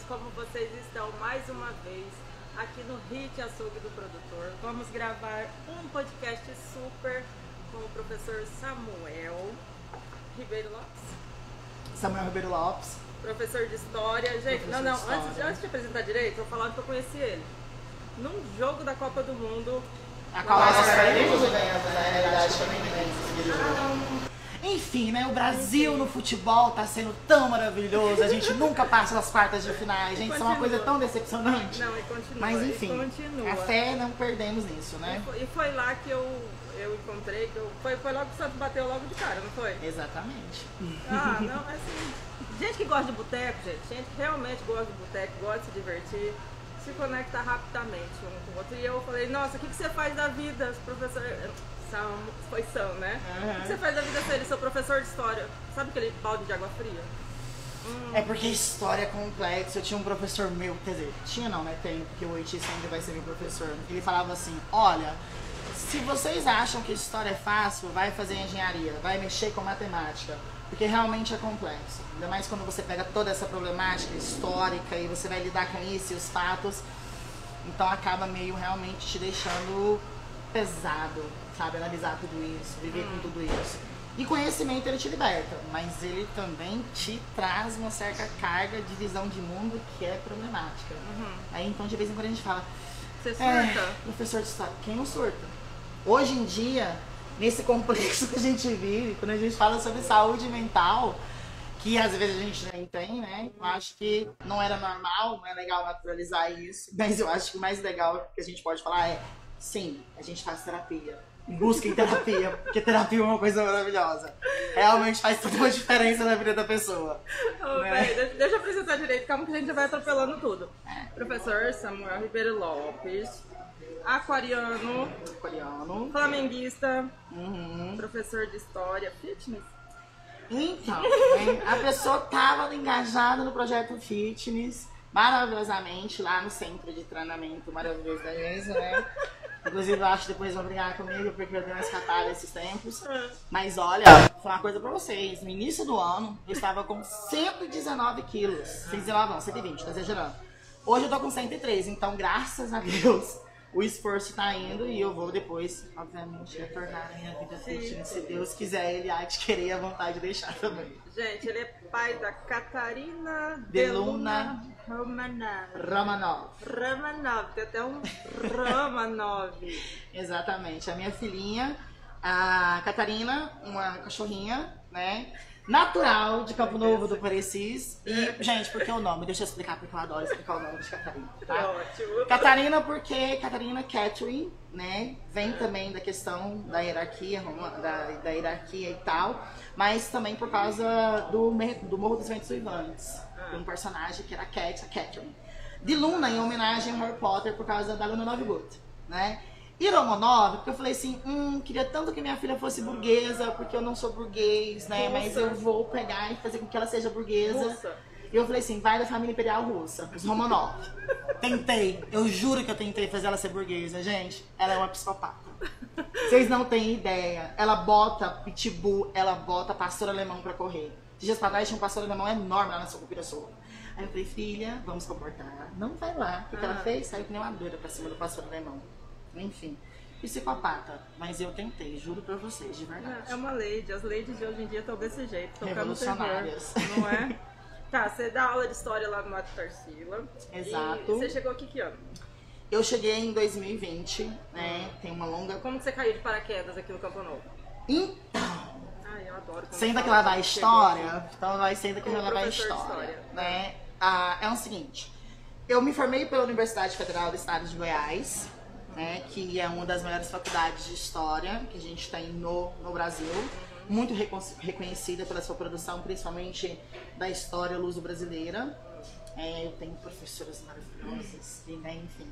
como vocês estão mais uma vez aqui no Hit Açougue do Produtor. Vamos gravar um podcast super com o professor Samuel Ribeiro Lopes. Samuel Ribeiro Lopes. Professor de História. Gente, antes de apresentar direito, eu vou falar que eu conheci ele. Num jogo da Copa do Mundo. A qual nós ganhamos na realidade feminina. Enfim, né? O Brasil no futebol tá sendo tão maravilhoso. A gente nunca passa das quartas de finais. Gente, isso é uma coisa tão decepcionante. Não, e continua. Mas enfim, continua. a fé não perdemos nisso, né? E foi lá que eu encontrei, foi logo que o Santos bateu logo de cara, não foi? Exatamente. Ah, não, assim, gente que gosta de boteco, gente que realmente gosta de boteco, gosta de se divertir, se conecta rapidamente um com o outro. E eu falei, nossa, o que você faz da vida, professor? Foi Sam, né? Uhum. O que você faz da vida se ele sou professor de história? Sabe aquele balde de água fria? É porque história é complexa. Eu tinha um professor meu, quer dizer, tinha não, né? Tem, porque o Oiti sempre vai ser meu professor. Ele falava assim, olha, se vocês acham que história é fácil, vai fazer engenharia, vai mexer com matemática, porque realmente é complexo. Ainda mais quando você pega toda essa problemática histórica e você vai lidar com isso e os fatos, então acaba meio realmente te deixando pesado, sabe? Analisar tudo isso, viver com tudo isso. E conhecimento ele te liberta, mas ele também te traz uma certa carga de visão de mundo que é problemática. Aí então de vez em quando a gente fala, você surta? Professor de história, quem não surta? Hoje em dia, nesse complexo que a gente vive, quando a gente fala sobre saúde mental, que às vezes a gente nem tem, né? Eu acho que não era normal, não é legal naturalizar isso, mas eu acho que o mais legal que a gente pode falar é, sim, a gente faz terapia. Busquem terapia, porque terapia é uma coisa maravilhosa. Realmente faz toda uma diferença na vida da pessoa. Né? Deixa eu apresentar direito, calma que a gente já vai atropelando tudo. Professor Samuel Ribeiro Lopes, aquariano, flamenguista, professor de história, fitness. Então, a pessoa estava engajada no projeto fitness, maravilhosamente, lá no centro de treinamento maravilhoso da Geisa, né? Inclusive, eu acho que depois vão brigar comigo, porque eu dei uma escapada esses tempos. Mas olha, foi uma coisa pra vocês. No início do ano, eu estava com 119 quilos. 119 não, 120, tá exagerando. Hoje eu tô com 103, então graças a Deus o esforço tá indo e eu vou depois, obviamente, retornar à minha vida fitness. Se Deus quiser, ele há de querer e a vontade de deixar também. Gente, ele é pai da Catarina Deluna Romanov. Tem até um Romanov. Exatamente. A minha filhinha, a Catarina, uma cachorrinha, né? Natural de Campo Novo do Parecis. E, gente, por que o nome? Deixa eu explicar, porque eu adoro explicar o nome de Catarina. Tá? Ótimo. Catarina, porque Catarina Catherine, né? Vem também da questão da hierarquia, da hierarquia e tal, mas também por causa do Morro dos Ventos Uivantes, de um personagem que era a Catherine. De Luna, em homenagem ao Harry Potter, por causa da Luna Lovegood, né? E Romanov, porque eu falei assim, queria tanto que minha filha fosse burguesa, porque eu não sou burguês, né? Mas eu vou pegar e fazer com que ela seja burguesa. E eu falei assim, vai da família imperial russa, os Romanov. Tentei, eu juro que eu tentei fazer ela ser burguesa, gente. Ela é uma psicopata. Vocês não têm ideia. Ela bota pitbull, ela bota pastor alemão pra correr. Dias pra trás tinha um pastor alemão enorme lá na Sucupira-Sul. Aí eu falei, filha, vamos comportar. Não vai lá. O que ela fez? Saiu que nem uma doida pra cima do pastor alemão. Enfim, psicopata. Mas eu tentei, juro pra vocês, de verdade. É uma lady. As ladies de hoje em dia estão desse jeito, tocando terror, não é? Tá, você dá aula de história lá no Mato Tarsila. Exato. E você chegou aqui que ano? Eu cheguei em 2020, né? Tem uma longa... Como que você caiu de paraquedas aqui no Campo Novo? Então... Ai, eu adoro. Senta que lá vai a história. Então vai, senta que lá vai a história. Né? É o seguinte. Eu me formei pela Universidade Federal do Estado de Goiás, né? Que é uma das maiores faculdades de história que a gente tem no Brasil. Muito reconhecida pela sua produção, principalmente da história luso-brasileira. Eu tenho professoras maravilhosas, né? Enfim.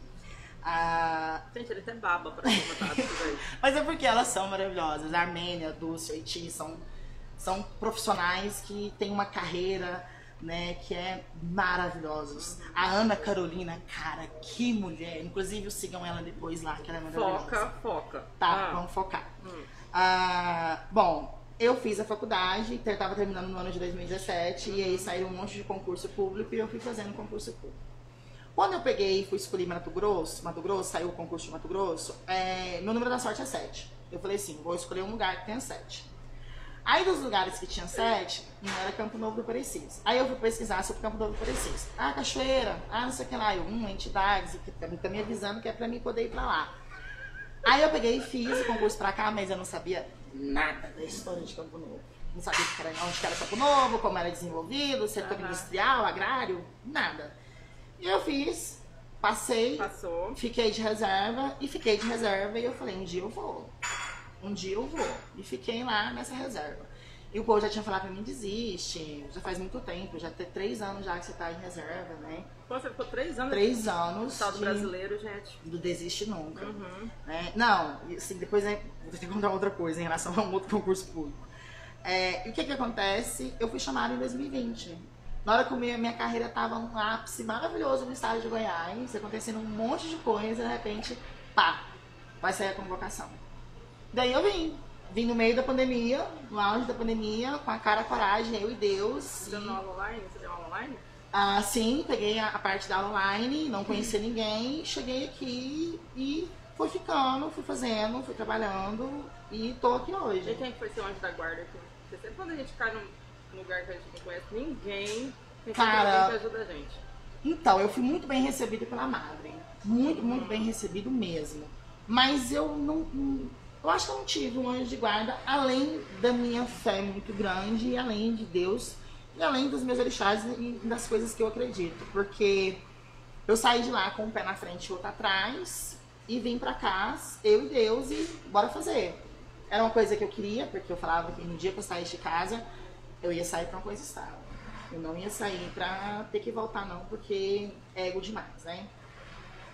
Gente, ele tem baba pra comentar tudo aí. Mas é porque elas são maravilhosas. A Armênia, Dulce, Haiti são profissionais que têm uma carreira, né, que é maravilhosos. A Ana Carolina, cara, que mulher. Inclusive, sigam ela depois lá, que ela é maravilhosa. Foca. Tá, vamos focar. Bom, eu fiz a faculdade, eu estava terminando no ano de 2017, e aí saiu um monte de concurso público e eu fui fazendo concurso público. Quando eu peguei e fui escolher Mato Grosso, saiu o concurso de Mato Grosso, meu número da sorte é 7. Eu falei assim, vou escolher um lugar que tenha 7. Aí dos lugares que tinha 7, não era Campo Novo do Parecis. Aí eu fui pesquisar sobre Campo Novo do Parecis. Ah, cachoeira, não sei o que lá. entidades, que tá me avisando que é pra mim poder ir pra lá. Aí eu peguei e fiz o concurso pra cá, mas eu não sabia nada da história de Campo Novo. Não sabia onde que era Campo Novo, como era desenvolvido, setor industrial, agrário, nada. E eu fiz, passei, fiquei de reserva e eu falei, um dia eu vou. E fiquei lá nessa reserva. E o povo já tinha falado pra mim, desiste, já faz muito tempo, já tem 3 anos já que você tá em reserva, né? Pô, você ficou 3 anos? 3 anos. O tal do brasileiro, gente. Do desiste nunca. Né? Não, assim, depois vou ter que contar outra coisa em relação a um outro concurso público. E o que acontece? Eu fui chamada em 2020. Na hora que minha carreira tava num ápice maravilhoso no estado de Goiás, acontecendo um monte de coisa, de repente, pá, vai sair a convocação. Daí eu vim no meio da pandemia, no auge da pandemia, com a cara, a coragem, eu e Deus. Você deu aula online? Você deu aula online? Sim, peguei a parte da aula online, não conhecia ninguém, cheguei aqui e fui ficando, fui fazendo, fui trabalhando e tô aqui hoje. E quem foi seu anjo da guarda aqui? Porque sempre quando a gente cai num lugar que a gente não conhece ninguém, tem que ajuda a gente. Então, eu fui muito bem recebida pela madre. Muito bem recebido mesmo. Mas eu acho que eu não tive um anjo de guarda, além da minha fé muito grande, e além de Deus, e além dos meus orixás e das coisas que eu acredito. Porque eu saí de lá com um pé na frente e outro atrás, e vim pra cá, eu e Deus, e bora fazer. Era uma coisa que eu queria, porque eu falava que no dia que eu saísse de casa, eu ia sair pra uma coisa estável. Eu não ia sair pra ter que voltar não, porque é ego demais, né?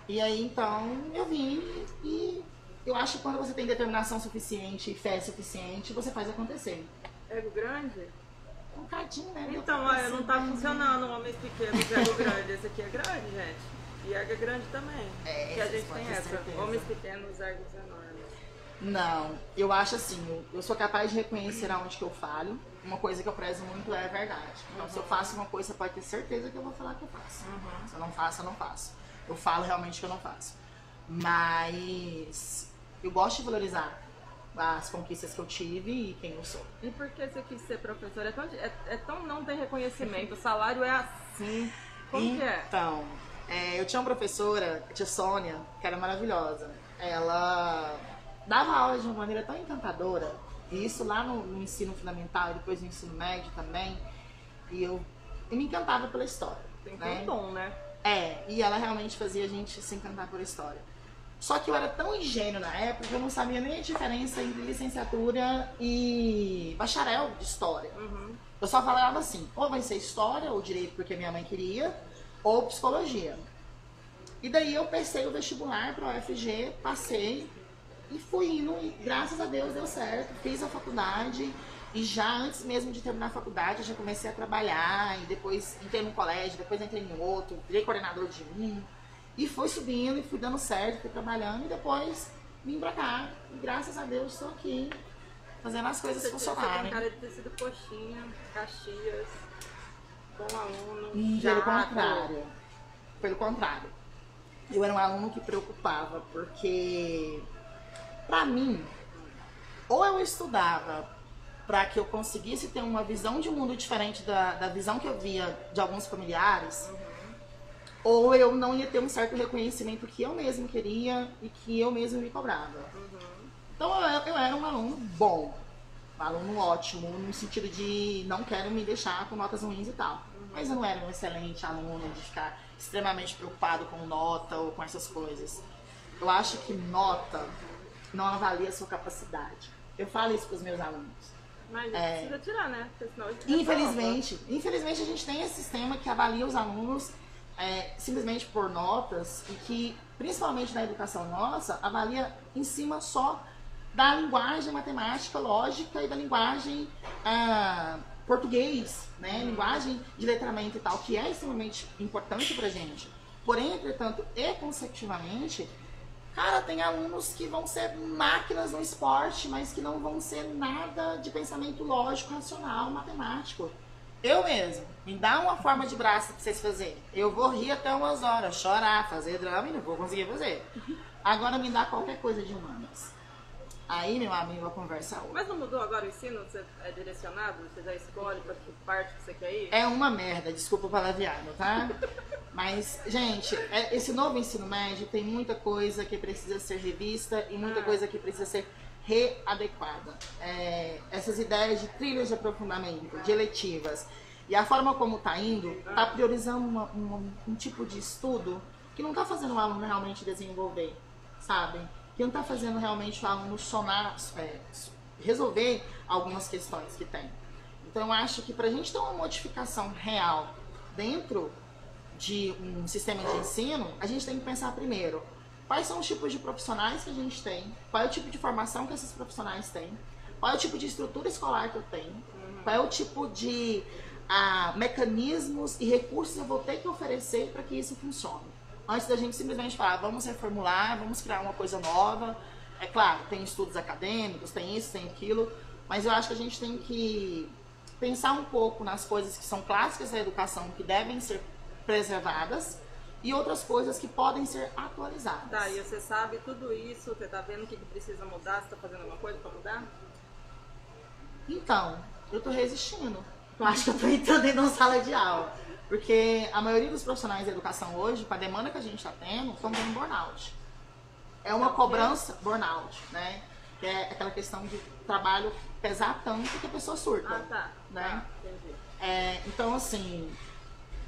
E aí, então, eu vim e eu acho que quando você tem determinação suficiente e fé suficiente, você faz acontecer. Ego grande? Um cadinho, né? Então, olha, não tá funcionando homens pequenos e ego grande. Esse aqui é grande, gente. E ego é grande também. Que a gente tem essa. Certeza. Homens pequenos, egos enormes. Não, eu acho assim, eu sou capaz de reconhecer aonde que eu falho. Uma coisa que eu prezo muito é a verdade. Então, se eu faço uma coisa, você pode ter certeza que eu vou falar que eu faço. Se eu não faço, eu não faço. Eu falo realmente que eu não faço. Mas eu gosto de valorizar as conquistas que eu tive e quem eu sou. E por que você quis ser professora? É tão não tem reconhecimento, o salário é assim. Como que é? Então, eu tinha uma professora, a tia Sônia, que era maravilhosa. Ela dava aula de uma maneira tão encantadora, e isso lá no ensino fundamental e depois no ensino médio também, e eu me encantava pela história. Tem um dom, né? E ela realmente fazia a gente se encantar pela história. Só que eu era tão ingênuo na época que eu não sabia nem a diferença entre licenciatura e bacharel de história. Eu só falava assim, ou vai ser história, ou direito porque minha mãe queria, ou psicologia. E daí eu pensei o vestibular para o UFG, passei e fui indo, e graças a Deus deu certo, fiz a faculdade. E já antes mesmo de terminar a faculdade, eu já comecei a trabalhar, e depois entrei num colégio, depois entrei em outro, virei coordenador de um, e fui subindo, e fui dando certo, fui trabalhando, e depois vim pra cá, e graças a Deus estou aqui, fazendo as coisas funcionarem. Você tem cara de ter sido coxinha, Caxias, bom aluno, pelo contrário, eu era um aluno que preocupava, porque, pra mim, ou eu estudava para que eu conseguisse ter uma visão de mundo diferente da visão que eu via de alguns familiares, ou eu não ia ter um certo reconhecimento que eu mesmo queria e que eu mesmo me cobrava. Então eu era um aluno bom, um aluno ótimo, no sentido de não quero me deixar com notas ruins e tal. Mas eu não era um excelente aluno de ficar extremamente preocupado com nota ou com essas coisas. Eu acho que nota não avalia a sua capacidade. Eu falo isso para os meus alunos. Mas precisa tirar, né? Senão infelizmente a gente tem esse sistema que avalia os alunos simplesmente por notas e que, principalmente na educação nossa, avalia em cima só da linguagem matemática, lógica e da linguagem português, né? Linguagem de letramento e tal, que é extremamente importante pra gente. Porém, entretanto, e consecutivamente, Cara, tem alunos que vão ser máquinas no esporte, mas que não vão ser nada de pensamento lógico, racional, matemático. Eu mesmo, me dá uma forma de braço pra vocês fazerem. Eu vou rir até umas horas, chorar, fazer drama e não vou conseguir fazer. Agora me dá qualquer coisa de humanas. Aí, meu amigo, a conversa é outra. Mas não mudou agora o ensino? Você é direcionado? Você já escolhe para que parte que você quer ir? É uma merda, desculpa o palavreado, tá? Mas, gente, esse novo ensino médio tem muita coisa que precisa ser revista e muita coisa que precisa ser readequada. Essas ideias de trilhas de aprofundamento, de eletivas, e a forma como está indo, está priorizando um tipo de estudo que não está fazendo o aluno realmente desenvolver, sabe? Que não está fazendo realmente o aluno resolver algumas questões que tem. Então, eu acho que para a gente ter uma modificação real dentro de um sistema de ensino, a gente tem que pensar primeiro quais são os tipos de profissionais que a gente tem, qual é o tipo de formação que esses profissionais têm, qual é o tipo de estrutura escolar que eu tenho, qual é o tipo de mecanismos e recursos eu vou ter que oferecer para que isso funcione. Antes da gente simplesmente falar, vamos reformular, vamos criar uma coisa nova. É claro, tem estudos acadêmicos, tem isso, tem aquilo, mas eu acho que a gente tem que pensar um pouco nas coisas que são clássicas da educação, que devem ser preservadas, e outras coisas que podem ser atualizadas. Tá, e você sabe tudo isso, você tá vendo o que precisa mudar, você tá fazendo alguma coisa para mudar? Então, eu tô resistindo. Eu acho que eu tô entrando em uma sala de aula. Porque a maioria dos profissionais da educação hoje, com a demanda que a gente está tendo, estão tendo burnout. É uma cobrança, burnout, né? Que é aquela questão de trabalho pesar tanto que a pessoa surta. Ah, tá. Né? Tá, entendi. Então, assim,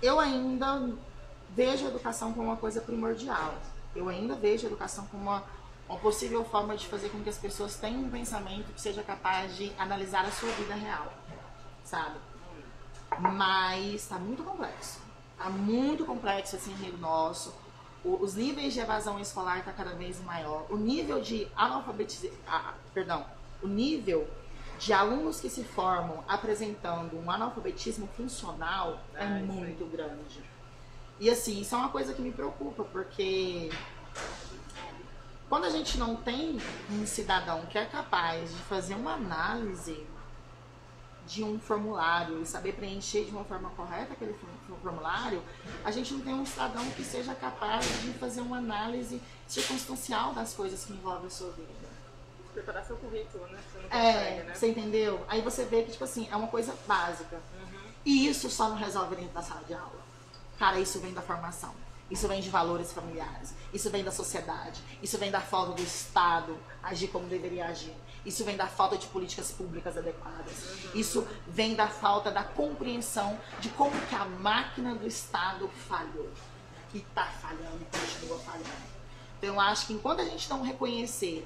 eu ainda vejo a educação como uma coisa primordial. Eu ainda vejo a educação como uma possível forma de fazer com que as pessoas tenham um pensamento que seja capaz de analisar a sua vida real, sabe? Mas está muito complexo. Está muito complexo esse enredo nosso. Os níveis de evasão escolar está cada vez maior. O nível de o nível de alunos que se formam apresentando um analfabetismo funcional é muito grande. E assim, isso é uma coisa que me preocupa, porque quando a gente não tem um cidadão que é capaz de fazer uma análise de um formulário e saber preencher de uma forma correta aquele formulário, a gente não tem um cidadão que seja capaz de fazer uma análise circunstancial das coisas que envolvem a sua vida. Preparar seu currículo, né? Você não consegue, né? Você entendeu? Aí você vê que, tipo assim, é uma coisa básica. E isso só não resolve dentro da sala de aula. Cara, isso vem da formação. Isso vem de valores familiares. Isso vem da sociedade. Isso vem da falta do Estado agir como deveria agir. Isso vem da falta de políticas públicas adequadas. Isso vem da falta da compreensão de como que a máquina do Estado falhou. E está falhando e continua falhando. Então eu acho que enquanto a gente não reconhecer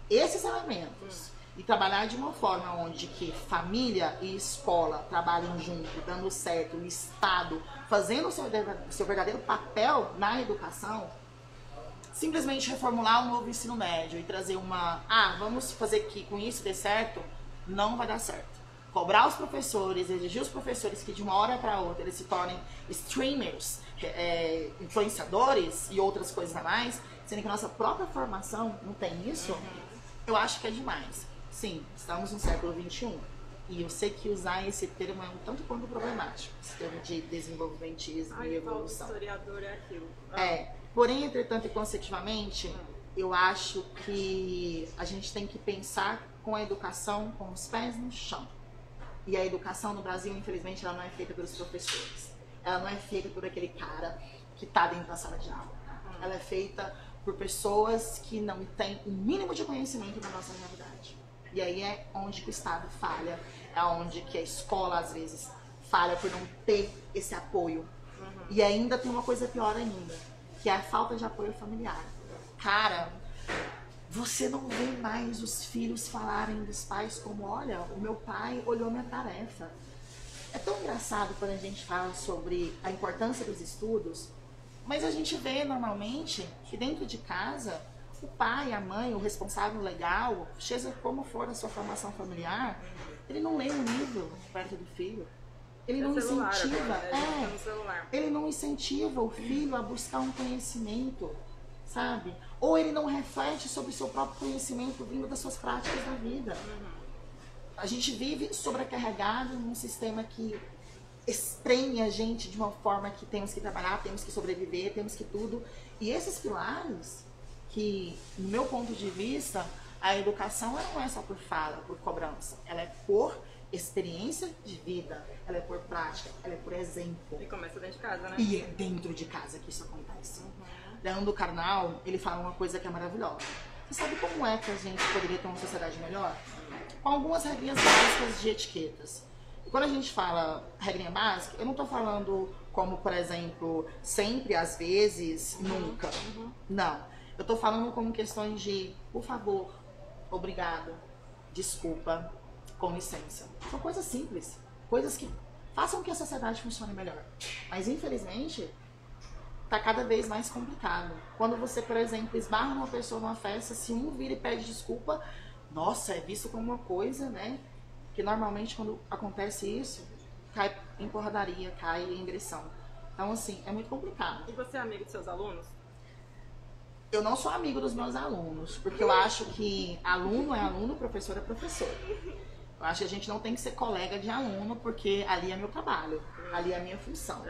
esses elementos e trabalhar de uma forma onde que família e escola trabalhem junto, dando certo, o Estado fazendo o seu verdadeiro papel na educação, simplesmente reformular o novo ensino médio e trazer vamos fazer que com isso dê certo, não vai dar certo. Cobrar os professores, exigir os professores que de uma hora para outra eles se tornem streamers, influenciadores e outras coisas a mais, sendo que a nossa própria formação não tem isso, eu acho que é demais. Sim, estamos no século XXI. E eu sei que usar esse termo é um tanto quanto problemático, esse termo de desenvolvimentismo e evolução. Historiador é aquilo. Porém, entretanto e consecutivamente, eu acho que a gente tem que pensar com a educação com os pés no chão. E a educação no Brasil, infelizmente, ela não é feita pelos professores. Ela não é feita por aquele cara que está dentro da sala de aula. Ela é feita por pessoas que não têm o mínimo de conhecimento da nossa realidade. E aí é onde que o Estado falha, é onde que a escola, às vezes, falha por não ter esse apoio. E ainda tem uma coisa pior ainda, que é a falta de apoio familiar. Cara, você não vê mais os filhos falarem dos pais como, olha, o meu pai olhou minha tarefa. É tão engraçado quando a gente fala sobre a importância dos estudos, mas a gente vê normalmente que dentro de casa, o pai, a mãe, o responsável legal, seja como for a sua formação familiar, ele não lê um livro perto do filho. Ele não incentiva, ele não incentiva o filho a buscar um conhecimento. sabe? Ou ele não reflete sobre o seu próprio conhecimento vindo das suas práticas da vida. A gente vive sobrecarregado num sistema que espreme a gente de uma forma que temos que trabalhar, temos que sobreviver, temos que tudo. E esses pilares, que, no meu ponto de vista, a educação ela não é só por fala, por cobrança. Ela é por experiência de vida, ela é por prática, ela é por exemplo. E começa dentro de casa, né? E é dentro de casa que isso acontece. Leandro Carnal, ele fala uma coisa que é maravilhosa. Você sabe como é que a gente poderia ter uma sociedade melhor? Com algumas regrinhas básicas de etiquetas. E quando a gente fala regrinha básica, eu não estou falando como, por exemplo, sempre, às vezes, nunca. Não. Eu estou falando como questões de, por favor, obrigado, desculpa, com licença. São coisas simples. Coisas que façam que a sociedade funcione melhor. Mas, infelizmente, tá cada vez mais complicado. Quando você, por exemplo, esbarra uma pessoa numa festa, se um vira e pede desculpa, nossa, é visto como uma coisa, né? Que normalmente quando acontece isso, cai em porradaria, cai em agressão. Então, assim, é muito complicado. E você é amigo de seus alunos? Eu não sou amigo dos meus alunos, porque eu acho que aluno é aluno, professor é professor. Eu acho que a gente não tem que ser colega de aluno, porque ali é meu trabalho, ali é a minha função.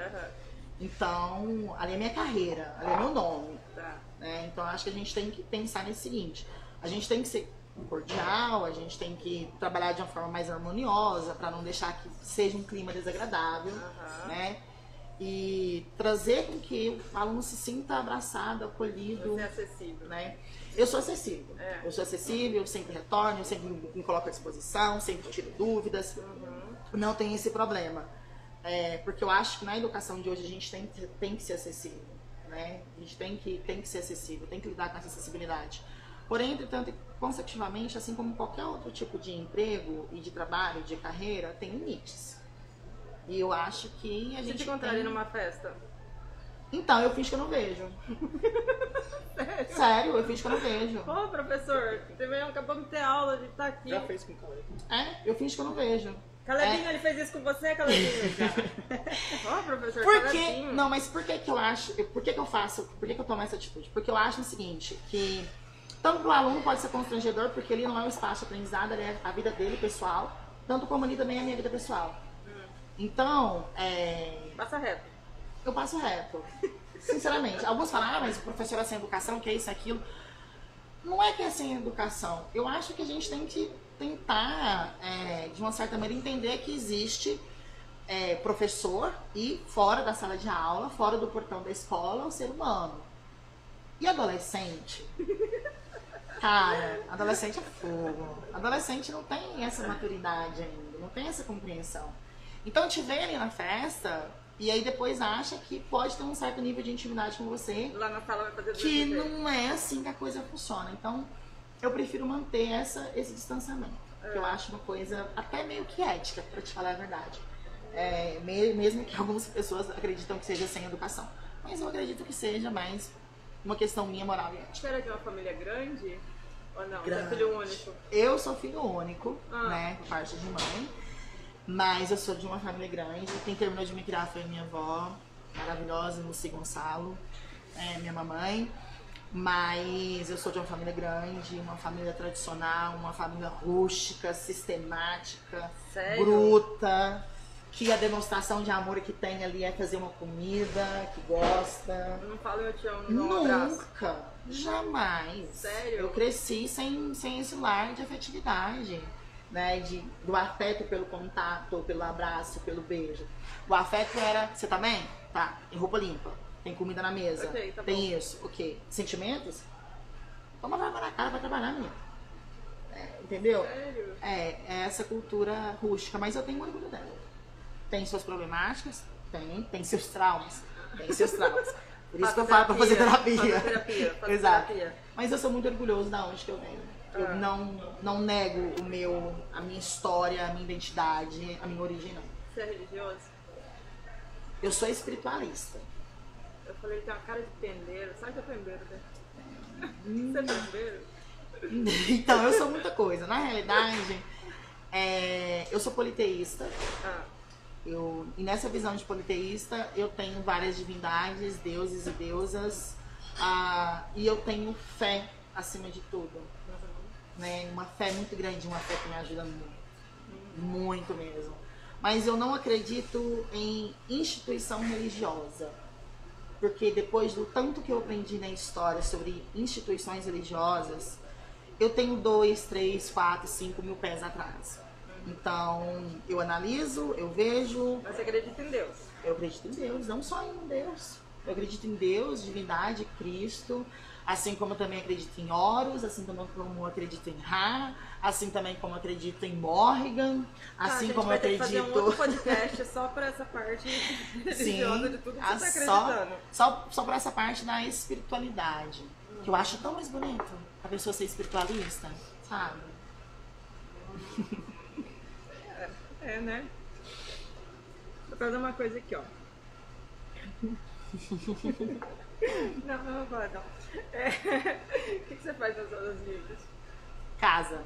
Então, ali é minha carreira, ali é meu nome. Né? Então, acho que a gente tem que pensar nesse seguinte: a gente tem que ser cordial, a gente tem que trabalhar de uma forma mais harmoniosa, para não deixar que seja um clima desagradável, né? E trazer com que o aluno se sinta abraçado, acolhido. Você é acessível, né? Eu sou acessível. Eu sou acessível, eu sempre retorno, eu sempre me coloco à disposição, sempre tiro dúvidas. Não tem esse problema. Porque eu acho que na educação de hoje a gente tem que ser acessível, né? A gente tem que ser acessível, tem que lidar com essa acessibilidade. Porém, entretanto, consecutivamente, assim como qualquer outro tipo de emprego e de trabalho, de carreira, tem limites. E eu acho que a gente. Se te encontrarem numa festa? Então, eu finjo que eu não vejo. Sério, eu finjo que eu não vejo. Ô, professor, acabamos de ter aula, de estar aqui. Já fez com o Caleb? Eu finjo que eu não vejo. Calebinho, ele fez isso com você, Calebinho? Ó, professor, Por quê? Calebinho. Não, mas por que que eu acho... Por que que eu faço... Por que que eu tomo essa atitude? Porque eu acho o seguinte, que tanto para o aluno pode ser constrangedor, porque ele não é um espaço de aprendizado, ele é a vida dele, pessoal, tanto como ali também é a minha vida pessoal. Então, Passa reto. eu passo reto. Sinceramente. Alguns falam, mas o professor é sem educação, que é isso, aquilo. Não é que é sem educação. Eu acho que a gente tem que tentar, de uma certa maneira, entender que existe professor e fora da sala de aula, fora do portão da escola, o ser humano. E adolescente? Cara, adolescente é fogo. Adolescente não tem essa maturidade ainda, não tem essa compreensão. Então te vê ali na festa e aí depois acha que pode ter um certo nível de intimidade com você. Lá na sala vai fazer que não é assim que a coisa funciona. Então eu prefiro manter esse distanciamento. Que eu acho uma coisa até meio que ética, pra te falar a verdade. Mesmo que algumas pessoas acreditam que seja sem educação. Mas eu acredito que seja mais uma questão minha moral e ética. Você era de uma família grande? Ou não? Grande. Você é filho único? Eu sou filho único, né? Por parte de mãe. Mas eu sou de uma família grande. Quem terminou de me criar foi minha avó, maravilhosa, Lucy Gonçalo, minha mamãe. Mas eu sou de uma família grande, uma família tradicional, uma família rústica, sistemática, Sério? bruta, que a demonstração de amor que tem ali é fazer uma comida, que gosta. Não falo eu te amo, não abraço. Nunca, jamais. Sério? Eu cresci sem esse lar de afetividade. Né, do afeto pelo contato, pelo abraço, pelo beijo. O afeto era, você tá bem? Tá, tem roupa limpa, tem comida na mesa, Ok, tá tem bom. isso, ok. Sentimentos? Toma vergonha na cara, vai trabalhar, menina. Entendeu? Sério? É essa cultura rústica, mas eu tenho orgulho dela. Tem suas problemáticas? Tem seus traumas. Tem seus traumas. Por isso que eu falo pra fazer terapia. Fazer Exato. terapia. Mas eu sou muito orgulhoso da onde que eu venho. Eu não nego a minha história, a minha identidade, a minha origem, não. Você é religioso? Eu sou espiritualista. Eu falei, ele tem uma cara de pendeiro. Sabe que é pendeiro, né? Você é pendeiro? Então, eu sou muita coisa. Na realidade, eu sou politeísta. E nessa visão de politeísta, eu tenho várias divindades, deuses e deusas E eu tenho fé acima de tudo, né? Uma fé muito grande, uma fé que me ajuda muito mesmo. Mas eu não acredito em instituição religiosa, porque depois do tanto que eu aprendi na história sobre instituições religiosas, eu tenho 2, 3, 4, 5 mil pés atrás. Então, eu analiso, eu vejo... Mas você acredita em Deus? Eu acredito em Deus, não só em Deus. Eu acredito em Deus, divindade, Cristo, assim como eu também acredito em Horus, assim como eu acredito em Ra, assim também como eu acredito em Morrigan, assim como eu acredito... A gente vai ter que fazer um outro podcast só para essa parte religiosa de tudo que você está acreditando. Só para essa parte da espiritualidade, que eu acho tão mais bonito a pessoa ser espiritualista, sabe? Né? Vou fazer uma coisa aqui, ó. Não vou falar, não. O que você faz nas horas livres? Casa.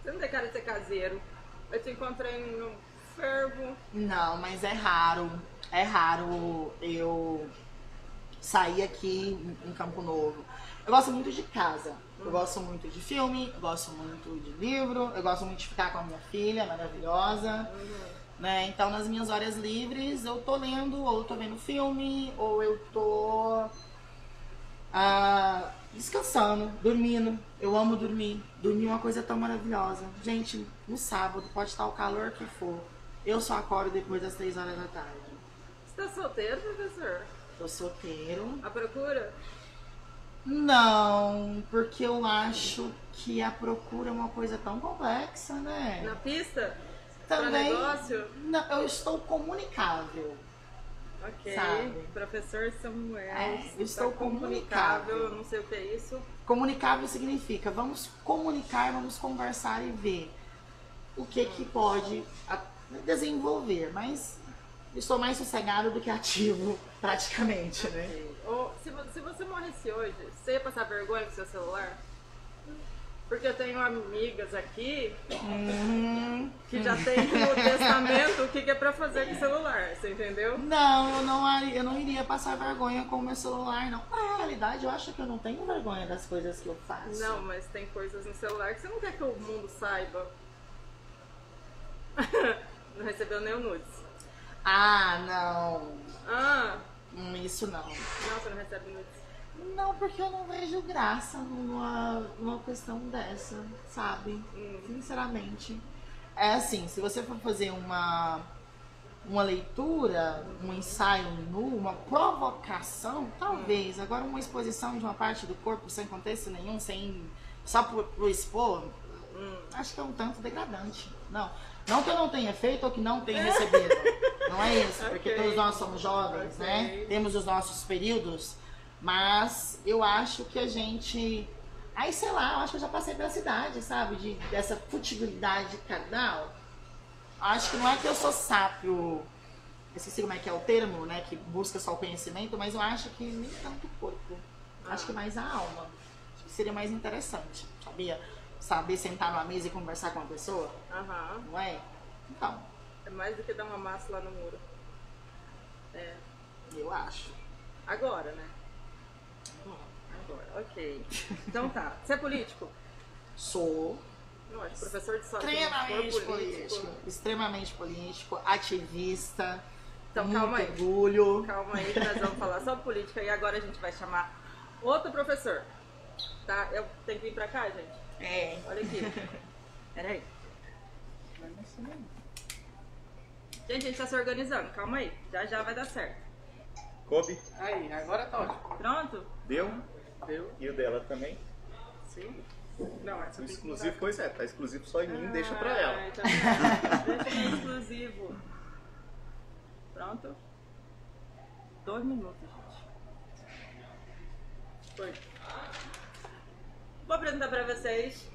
Você não tem cara de ser caseiro. Eu te encontrei no fervo. Não, mas é raro. É raro eu sair aqui em Campo Novo. Eu gosto muito de casa. Eu gosto muito de filme, eu gosto muito de livro, eu gosto muito de ficar com a minha filha maravilhosa. Né? Então, nas minhas horas livres, eu tô lendo, ou eu tô vendo filme, ou eu tô descansando, dormindo. Eu amo dormir. Dormir é uma coisa tão maravilhosa. Gente, no sábado, pode estar o calor que for, eu só acordo depois das 3 horas da tarde. Você tá solteiro, professor? Tô solteiro. A procura? Não, porque eu acho que a procura é uma coisa tão complexa, né? Na pista? Também, pra negócio? Não, eu estou comunicável. Ok, sabe? Professor Samuel. Eu estou comunicável. Eu não sei o que é isso. Comunicável significa vamos comunicar, vamos conversar e ver o que pode desenvolver, mas estou mais sossegado do que ativo, praticamente, né? Ou, se você morresse hoje, você ia passar vergonha com seu celular? Porque eu tenho amigas aqui que já tem no testamento o que é pra fazer com o celular, você entendeu? Não, eu não iria passar vergonha com o meu celular, não. Na realidade, eu acho que eu não tenho vergonha das coisas que eu faço. Não, mas tem coisas no celular que você não quer que o mundo saiba. Não recebeu nem o nudes. Não. Isso não. Não, você não recebe nudes. Não, porque eu não vejo graça numa questão dessa, sabe? Sinceramente. É assim, se você for fazer uma leitura, um ensaio nu, uma provocação, talvez. Agora, uma exposição de uma parte do corpo sem contexto nenhum, só pro expor, acho que é um tanto degradante. Não que eu não tenha feito ou que não tenha recebido. Não é isso, porque todos nós somos jovens, né? Temos os nossos períodos. Mas eu acho que a gente... Aí, sei lá, eu acho que eu já passei pela cidade, sabe? Dessa futilidade carnal. Acho que não é que eu sou sábio, eu esqueci como é que é o termo, né? Que busca só o conhecimento, mas eu acho que nem tanto o corpo. Acho que mais a alma. Acho que seria mais interessante, sabia? Saber sentar numa mesa e conversar com uma pessoa. Não é? Então. É mais do que dar uma massa lá no muro. É. Eu acho. Agora, né? Agora, ok. Então tá. Você é político? Sou. Não, professor de história. Extremamente político. Extremamente político, ativista. Então muito calma aí. Orgulho. Calma aí que nós vamos falar só política e agora a gente vai chamar outro professor. Tá? Eu tenho que vir pra cá, gente? Olha aqui. Peraí. Gente, a gente tá se organizando. Calma aí. Já vai dar certo. Coube? Aí, agora tá ótimo. Pronto? Deu? Deu? E o dela também? Sim. Não, essa O exclusivo, pois é, tá exclusivo só em mim, deixa pra ela. Tá vendo? Deixa no exclusivo. Pronto? 2 minutos, gente. Foi. Vou apresentar pra vocês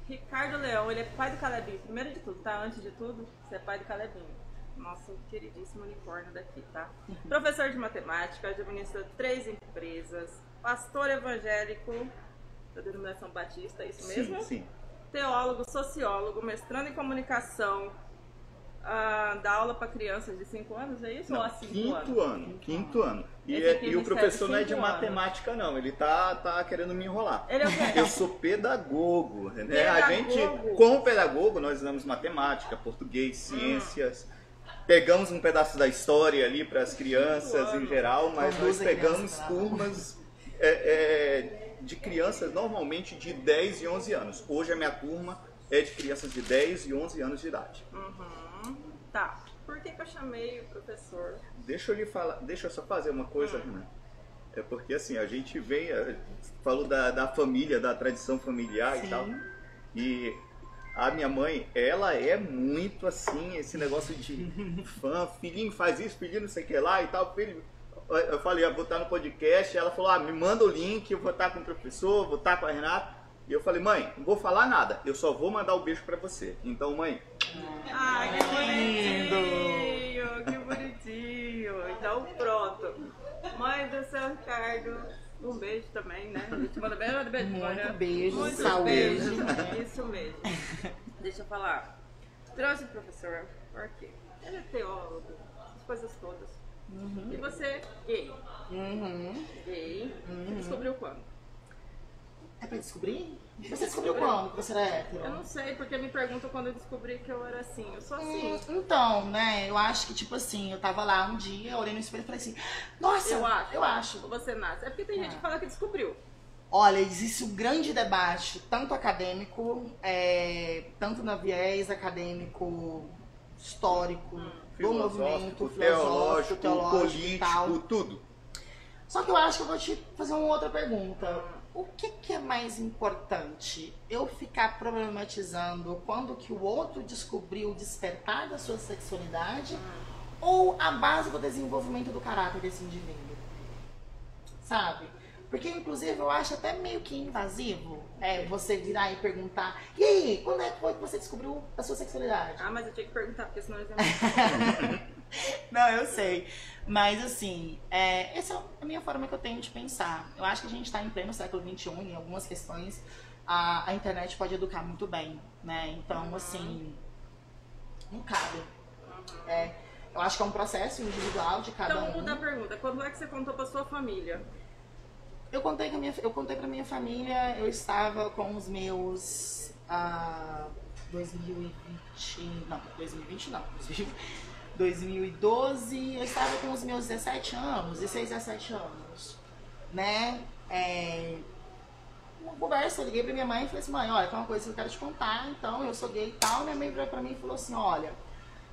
Ricardo Leão, ele é pai do Calebinho. Primeiro de tudo, tá? Antes de tudo, você é pai do Calebinho. Nosso queridíssimo unicórnio daqui, tá? Professor de matemática, administra 3 empresas, pastor evangélico da denominação batista, é isso mesmo? Sim. Teólogo, sociólogo, mestrando em comunicação, dar aula para crianças de 5 anos, é isso? Ou há 5 anos? Quinto ano. Esse aqui E o me professor serve não é de 5 anos. matemática, não. Ele tá querendo me enrolar. Ele é o quê? Eu sou pedagogo, né? A gente, Pedagogo. como pedagogo, nós damos matemática, português, ciências. Pegamos um pedaço da história ali para as crianças em geral, mas nós Conduzem pegamos crianças, turmas de crianças normalmente de 10 e 11 anos. Hoje a minha turma é de crianças de 10 e 11 anos de idade. Tá. Por que eu chamei o professor? Deixa eu só fazer uma coisa, Renan. É porque assim, a gente vem, falou da família, da tradição familiar Sim. e tal. E a minha mãe, ela é muito assim, esse negócio de fã, filhinho faz isso, filhinho não sei o que lá e tal. Filho, eu falei, eu vou estar no podcast, ela falou, me manda o link, eu vou estar com o professor, vou estar com a Renata. E eu falei, mãe, não vou falar nada, eu só vou mandar o beijo pra você. Então, mãe... Ai, que bonitinho, que bonitinho. Então, pronto. Mãe do seu Ricardo, um beijo também, né? A gente manda beijo, Muito beijo, Muitos saúde. beijos, isso mesmo. Deixa eu falar. Trouxe o professor, por quê? Ele é teólogo, essas coisas todas. E você, gay. Gay. Você descobriu quando? É pra descobrir? Você descobriu quando que você era hétero? Eu não sei, porque me perguntam quando eu descobri que eu era assim. Eu sou assim. Então, né, eu acho que, tipo assim, eu tava lá um dia, olhei no espelho e falei assim, nossa, eu acho. Você nasce. É porque tem gente que fala que descobriu. Olha, existe um grande debate, tanto acadêmico, tanto no viés acadêmico, histórico, do movimento, filosófico, teológico e tal. político, tudo. Só que eu acho que eu vou te fazer uma outra pergunta. O que é mais importante? Eu ficar problematizando quando que o outro descobriu o despertar da sua sexualidade ou a base do desenvolvimento do caráter desse indivíduo? Sabe? Porque, inclusive, eu acho até meio que invasivo você virar e perguntar e aí, quando é que foi que você descobriu a sua sexualidade? Ah, mas eu tinha que perguntar, porque senão eles iam... Não, eu sei. Mas, assim, essa é a minha forma que eu tenho de pensar. Eu acho que a gente está em pleno século XXI, em algumas questões, a internet pode educar muito bem, né? Então, assim, não cabe. Eu acho que é um processo individual de cada Então, vamos mudar a um. pergunta. Quando é que você contou pra sua família? Eu contei pra minha família, eu estava com os meus 2012, eu estava com os meus 17 anos, 16, 17 anos, né? Uma conversa, eu liguei pra minha mãe e falei assim, mãe, olha, tem uma coisa que eu quero te contar, então eu sou gay e tal. Minha mãe virou pra mim e falou assim, olha,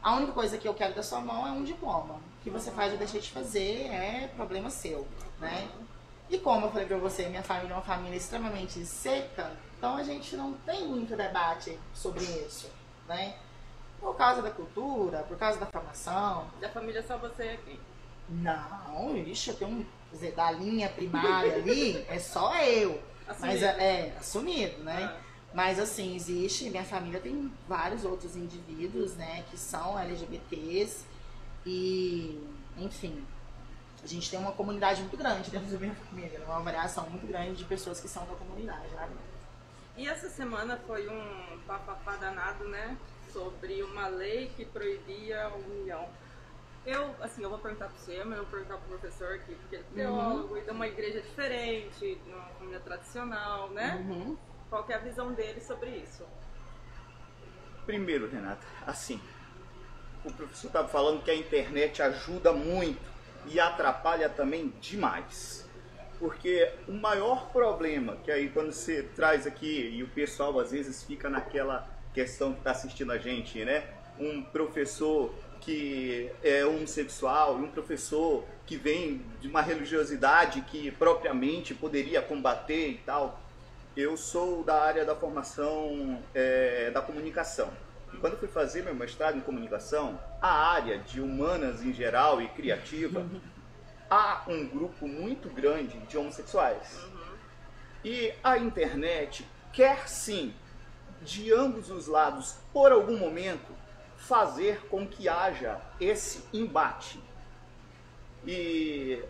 a única coisa que eu quero da sua mão é um diploma. O que você faz ou deixa de fazer é problema seu, né? E como eu falei pra você, minha família é uma família extremamente seca, então a gente não tem muito debate sobre isso, né? Por causa da cultura, por causa da formação. Da família só você aqui. Não, ixi, eu tenho quer dizer, da linha primária ali, é só eu. Assumido. Mas assumido, né? Mas assim, existe, minha família tem vários outros indivíduos, né, que são LGBTs e, enfim, a gente tem uma comunidade muito grande dentro da minha família, uma variação muito grande de pessoas que são da comunidade, né? E essa semana foi um papapá danado, né? Sobre uma lei que proibia a união. Eu vou perguntar para você, mas eu vou perguntar para o professor aqui, porque ele é teólogo e de uma igreja diferente, numa família tradicional, né? Qual que é a visão dele sobre isso? Primeiro, Renata, assim, o professor estava falando que a internet ajuda muito e atrapalha também demais. Porque o maior problema, que aí quando você traz aqui, e o pessoal às vezes fica naquela questão que está assistindo a gente, né? Um professor que é homossexual e um professor que vem de uma religiosidade que propriamente poderia combater e tal. Eu sou da área da formação da comunicação. E quando eu fui fazer meu mestrado em comunicação, a área de humanas em geral e criativa, há um grupo muito grande de homossexuais. E a internet quer sim, de ambos os lados, por algum momento, fazer com que haja esse embate. E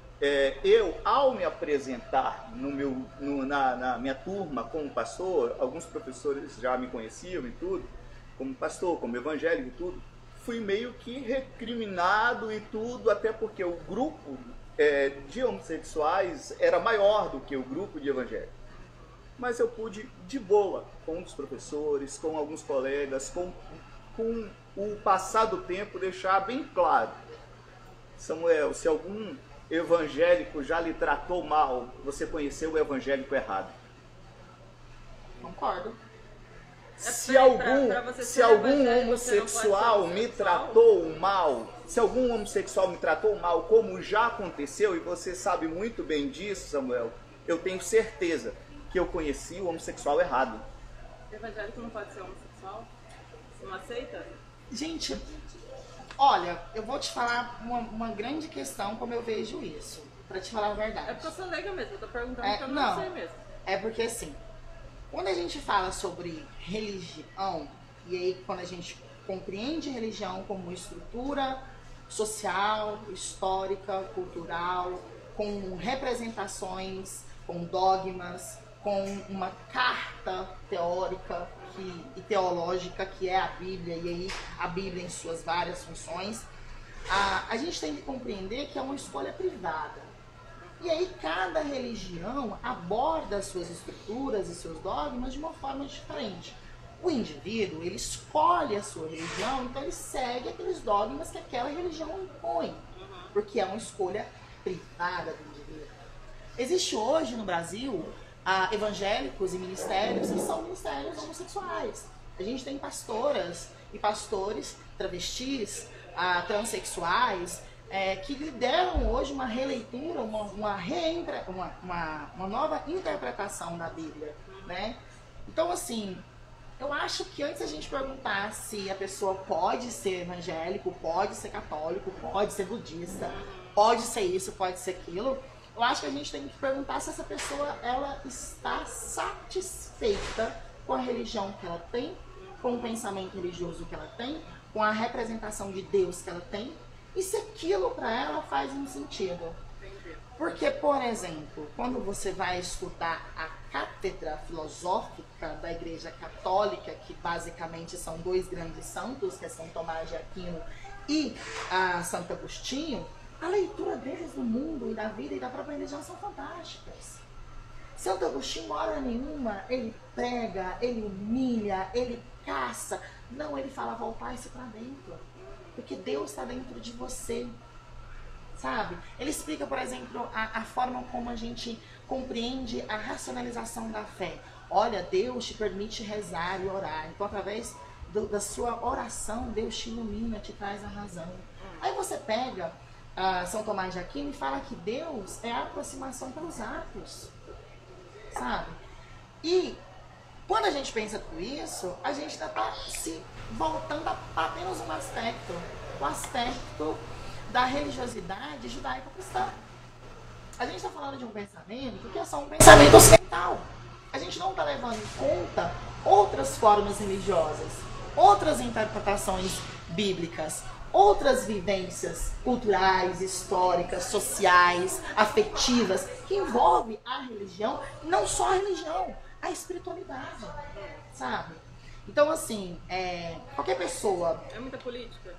eu, ao me apresentar na minha turma como pastor, alguns professores já me conheciam e tudo, como pastor, como evangélico e tudo, fui meio que recriminado e tudo, até porque o grupo de homossexuais era maior do que o grupo de evangélicos. Mas eu pude, de boa, com os professores, com alguns colegas, com o passar do tempo, deixar bem claro. Samuel, se algum evangélico já lhe tratou mal, você conheceu o evangélico errado. Concordo. Se algum homossexual me tratou mal, se algum homossexual me tratou mal, como já aconteceu, e você sabe muito bem disso, Samuel, eu tenho certeza que eu conheci o homossexual errado. O evangélico não pode ser homossexual? Você não aceita? Gente, olha, eu vou te falar uma grande questão como eu vejo isso, pra te falar a verdade. É porque eu sou leiga mesmo, eu tô perguntando porque eu não sei mesmo. É porque assim, quando a gente fala sobre religião, e aí quando a gente compreende religião como estrutura social, histórica, cultural, com representações, com dogmas, com uma carta teórica e teológica que é a Bíblia, e aí a Bíblia em suas várias funções, a gente tem que compreender que é uma escolha privada. E aí cada religião aborda as suas estruturas e seus dogmas de uma forma diferente. O indivíduo, ele escolhe a sua religião, então ele segue aqueles dogmas que aquela religião impõe, porque é uma escolha privada do indivíduo. Existe hoje no Brasil evangélicos e ministérios que são ministérios homossexuais. A gente tem pastoras e pastores travestis, transexuais, que lideram hoje uma releitura, uma nova interpretação da Bíblia, né? Então, assim, eu acho que antes a gente perguntar se a pessoa pode ser evangélico, pode ser católico, pode ser budista, pode ser isso, pode ser aquilo, eu acho que a gente tem que perguntar se essa pessoa ela está satisfeita com a religião que ela tem, com o pensamento religioso que ela tem, com a representação de Deus que ela tem, e se aquilo para ela faz um sentido. Porque, por exemplo, quando você vai estudar a cátedra filosófica da Igreja Católica, que basicamente são dois grandes santos, que é São Tomás de Aquino e Santo Agostinho, a leitura deles do mundo e da vida e da própria religião são fantásticas. Santo Agostinho, hora nenhuma, ele prega, ele humilha, ele caça. Não, ele fala, voltar-se para dentro. Porque Deus está dentro de você. Sabe? Ele explica, por exemplo, a forma como a gente compreende a racionalização da fé. Olha, Deus te permite rezar e orar. Então, através da sua oração, Deus te ilumina, te traz a razão. Aí você pega São Tomás de Aquino e fala que Deus é a aproximação pelos atos. Sabe? E quando a gente pensa tudo isso, a gente está se voltando a apenas um aspecto. O aspecto da religiosidade judaico-cristã. A gente está falando de um pensamento que é só um pensamento ocidental. A gente não está levando em conta outras formas religiosas, outras interpretações bíblicas, outras vivências culturais, históricas, sociais, afetivas, que envolvem a religião, não só a religião, a espiritualidade, sabe? Então, assim, qualquer pessoa... É muita política?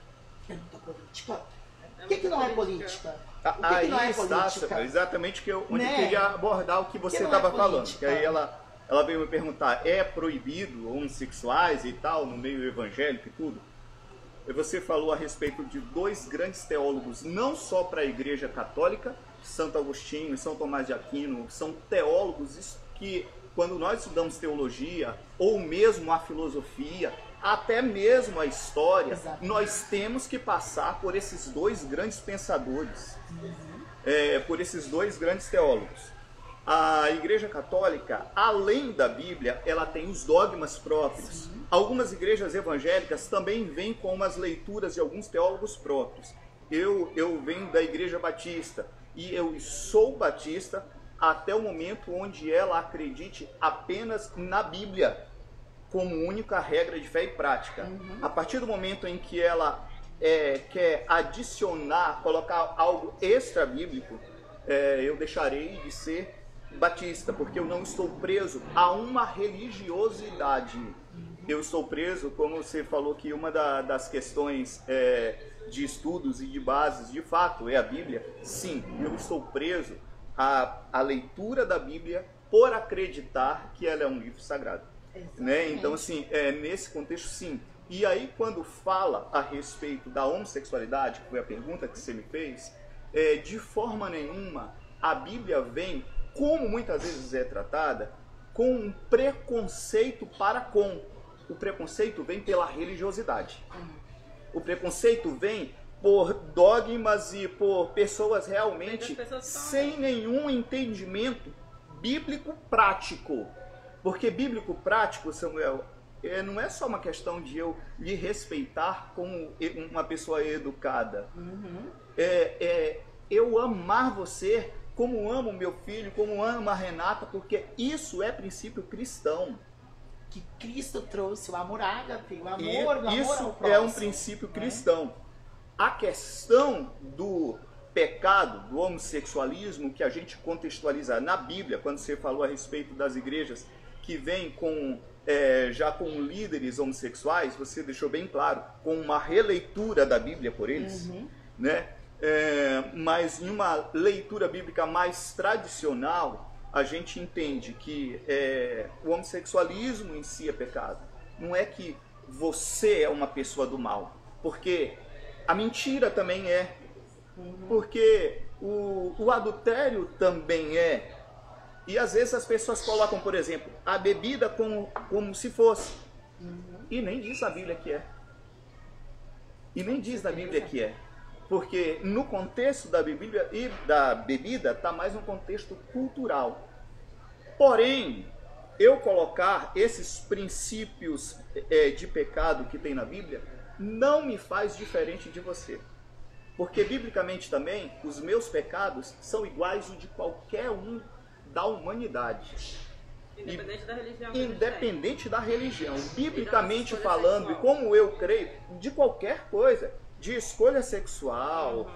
É muita política. O que não é política? Aí que não é política? Exatamente onde eu queria abordar o que você estava falando. Que aí ela veio me perguntar, é proibido homossexuais e tal, no meio evangélico e tudo? E você falou a respeito de dois grandes teólogos, não só para a Igreja Católica, Santo Agostinho e São Tomás de Aquino, são teólogos que, quando nós estudamos teologia, ou mesmo a filosofia, até mesmo a história, nós temos que passar por esses dois grandes pensadores, por esses dois grandes teólogos. A Igreja Católica, além da Bíblia, ela tem os dogmas próprios. Algumas igrejas evangélicas também vêm com umas leituras de alguns teólogos próprios. Eu venho da Igreja Batista e eu sou batista até o momento onde ela acredite apenas na Bíblia como única regra de fé e prática. A partir do momento em que ela quer adicionar, colocar algo extra-bíblico, eu deixarei de ser batista, porque eu não estou preso a uma religiosidade. eu estou preso, como você falou que uma das questões de estudos e de bases, de fato, é a Bíblia. Sim, eu estou preso à leitura da Bíblia por acreditar que ela é um livro sagrado. Né? Então, assim, nesse contexto, sim. E aí, quando fala a respeito da homossexualidade, que foi a pergunta que você me fez, de forma nenhuma a Bíblia vem, como muitas vezes é tratada, com um preconceito para com. O preconceito vem pela religiosidade. O preconceito vem por dogmas e por pessoas realmente sem nenhum entendimento bíblico prático. Porque bíblico prático, Samuel, não é só uma questão de eu lhe respeitar como uma pessoa educada. Eu amar você como amo meu filho, como amo a Renata, porque isso é princípio cristão. Que Cristo trouxe, o amor ágape, o amor ao isso próximo, é um princípio cristão. A questão do pecado, do homossexualismo, que a gente contextualiza na Bíblia, quando você falou a respeito das igrejas que vêm com, já com líderes homossexuais, você deixou bem claro, com uma releitura da Bíblia por eles, né? Mas em uma leitura bíblica mais tradicional, a gente entende que o homossexualismo em si é pecado. Não é que você é uma pessoa do mal, porque a mentira também é, porque o adultério também é. E às vezes as pessoas colocam, por exemplo, a bebida como se fosse, e nem diz a Bíblia que é. E nem diz na Bíblia que é. Porque no contexto da bebida está mais um contexto cultural. Porém, eu colocar esses princípios de pecado que tem na Bíblia não me faz diferente de você. Porque biblicamente também os meus pecados são iguais aos de qualquer um da humanidade. Independente da religião. Independente da religião. Biblicamente falando, e como eu creio, de qualquer coisa. De escolha sexual,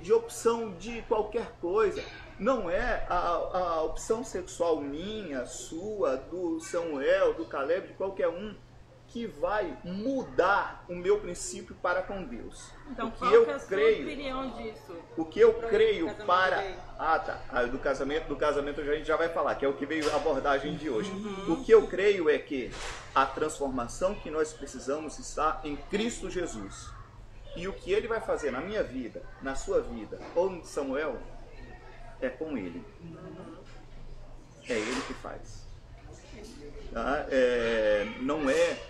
de opção de qualquer coisa. Não é a opção sexual minha, sua, do Samuel, do Caleb, de qualquer um, que vai mudar o meu princípio para com Deus. Então, qual é a sua opinião disso? O que eu creio para... do casamento a gente já vai falar, que é o que veio a abordagem de hoje. O que eu creio é que a transformação que nós precisamos está em Cristo Jesus. E o que Ele vai fazer na minha vida, na sua vida, ou no Samuel, é com Ele. É Ele que faz. Tá? Não é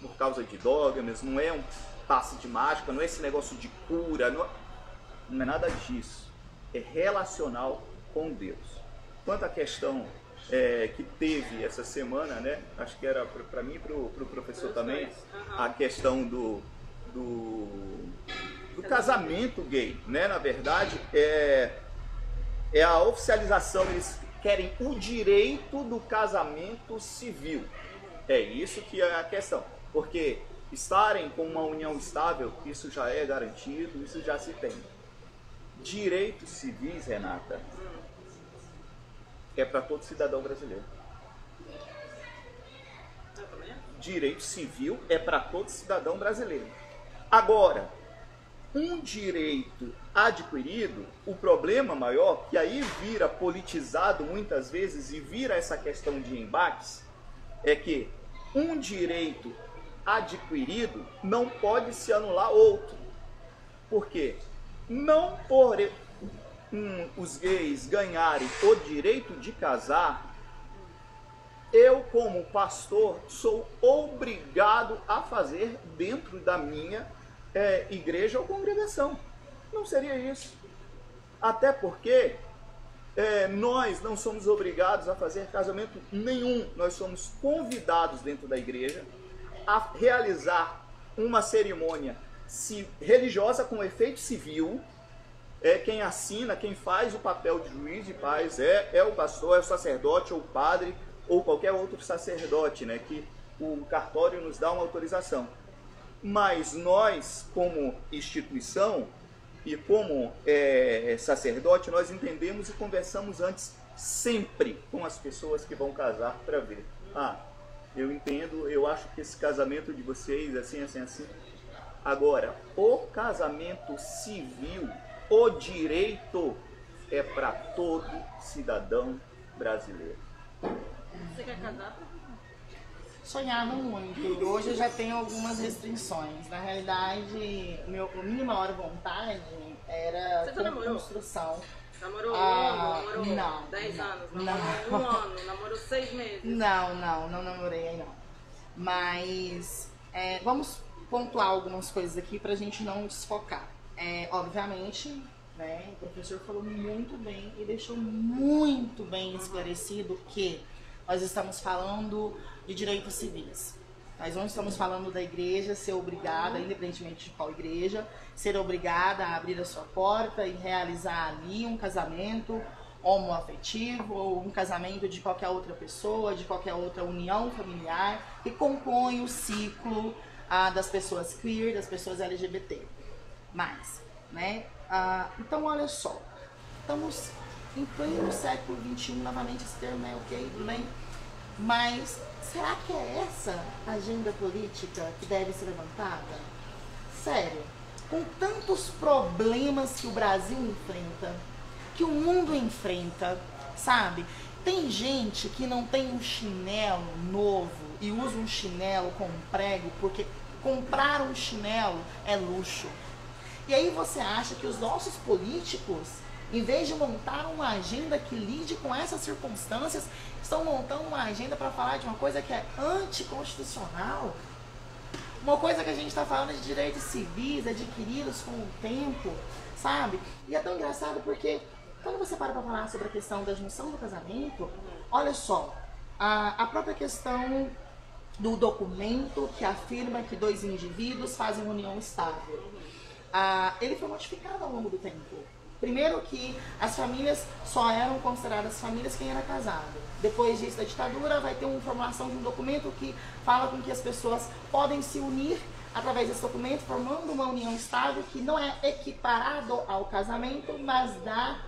por causa de dogmas, não é um passe de mágica, não é esse negócio de cura, não é nada disso. É relacional com Deus. Quanto à questão que teve essa semana, né? Acho que era para mim e para o professor também, a questão do casamento gay, né? Na verdade, é a oficialização, eles querem o direito do casamento civil. É isso que é a questão. Porque estarem com uma união estável, isso já é garantido, isso já se tem. Direitos civis, Renata, é para todo cidadão brasileiro. Direito civil é para todo cidadão brasileiro. Agora, um direito adquirido, o problema maior, que aí vira politizado muitas vezes e vira essa questão de embates, é que um direito adquirido não pode se anular outro. Por quê? Não por os gays ganharem o direito de casar, eu como pastor sou obrigado a fazer dentro da minha igreja ou congregação. Não seria isso. Até porque nós não somos obrigados a fazer casamento nenhum. Nós somos convidados dentro da igreja a realizar uma cerimônia religiosa com efeito civil. Quem assina, quem faz o papel de juiz de paz é o pastor, é o sacerdote ou o padre ou qualquer outro sacerdote, né, que o cartório nos dá uma autorização. Mas nós, como instituição e como sacerdote, nós entendemos e conversamos antes sempre com as pessoas que vão casar para ver. Eu entendo, eu acho que esse casamento de vocês, assim. Agora, o casamento civil, o direito é para todo cidadão brasileiro. Você quer casar? Sonhava muito. Hoje eu já tenho algumas restrições. Na realidade, a minha maior vontade era Você já namorou? construção. Namorou um ano, namorou não, 10 não, anos, namorou um ano, namorou 6 meses. Não namorei aí não. Mas vamos pontuar algumas coisas aqui pra gente não desfocar. Obviamente, né, o professor falou muito bem e deixou muito bem esclarecido que nós estamos falando de direitos civis. Nós não estamos falando da igreja ser obrigada, independentemente de qual igreja, ser obrigada a abrir a sua porta e realizar ali um casamento homoafetivo ou um casamento de qualquer outra pessoa, de qualquer outra união familiar que compõe o ciclo das pessoas queer, das pessoas LGBT. Né? Então, olha só, estamos em pleno século XXI, novamente esse termo é ok, tudo bem? Mas será que é essa a agenda política que deve ser levantada? Sério, com tantos problemas que o Brasil enfrenta, que o mundo enfrenta, sabe? Tem gente que não tem um chinelo novo e usa um chinelo com um prego porque comprar um chinelo é luxo. E aí você acha que os nossos políticos, em vez de montar uma agenda que lide com essas circunstâncias, estão montando uma agenda para falar de uma coisa que é anticonstitucional? Uma coisa que a gente está falando de direitos civis adquiridos com o tempo, sabe? E é tão engraçado porque quando você para falar sobre a questão da junção do casamento, olha só, a própria questão do documento que afirma que dois indivíduos fazem união estável, ele foi modificado ao longo do tempo. Primeiro que as famílias só eram consideradas famílias quem era casado. Depois disso, da ditadura, vai ter uma formulação de um documento que fala com que as pessoas podem se unir através desse documento, formando uma união estável que não é equiparado ao casamento, mas dá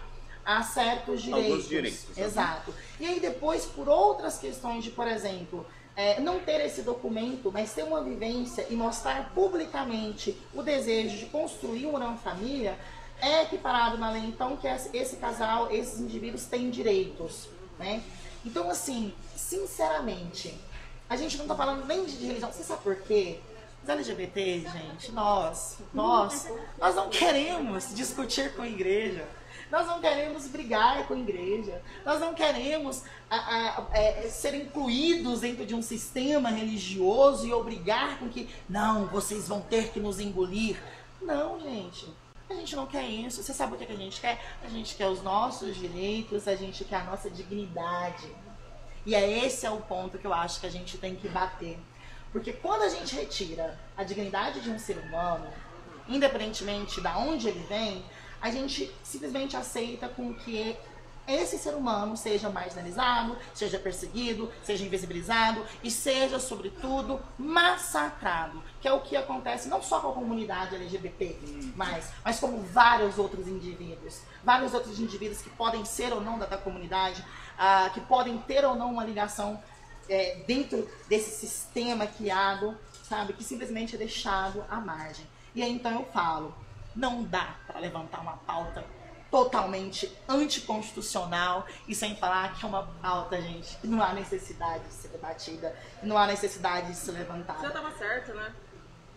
a certos direitos. Alguns direitos. Exato. E aí depois, por outras questões de, por exemplo, não ter esse documento, mas ter uma vivência e mostrar publicamente o desejo de construir uma família, é equiparado na lei, então, que esse casal, esses indivíduos têm direitos, né? Então, assim, sinceramente, a gente não tá falando nem de religião. Você sabe por quê? Os LGBT, gente, nós não queremos discutir com a igreja. Nós não queremos brigar com a igreja. Nós não queremos ser incluídos dentro de um sistema religioso e obrigar com que, não, vocês vão ter que nos engolir. Não, gente. A gente não quer isso. Você sabe o que a gente quer? A gente quer os nossos direitos, a gente quer a nossa dignidade. E esse é o ponto que eu acho que a gente tem que bater. Porque quando a gente retira a dignidade de um ser humano, independentemente de onde ele vem, a gente simplesmente aceita com que esse ser humano seja marginalizado, seja perseguido, seja invisibilizado e seja, sobretudo, massacrado. Que é o que acontece não só com a comunidade LGBT, mas como vários outros indivíduos. Vários outros indivíduos que podem ser ou não da comunidade, que podem ter ou não uma ligação dentro desse sistema criado, sabe? Que simplesmente é deixado à margem. E aí então eu falo, não dá para levantar uma pauta totalmente anticonstitucional e sem falar que é uma pauta, gente, que não há necessidade de ser debatida, não há necessidade de ser levantada. Já tava certo, né?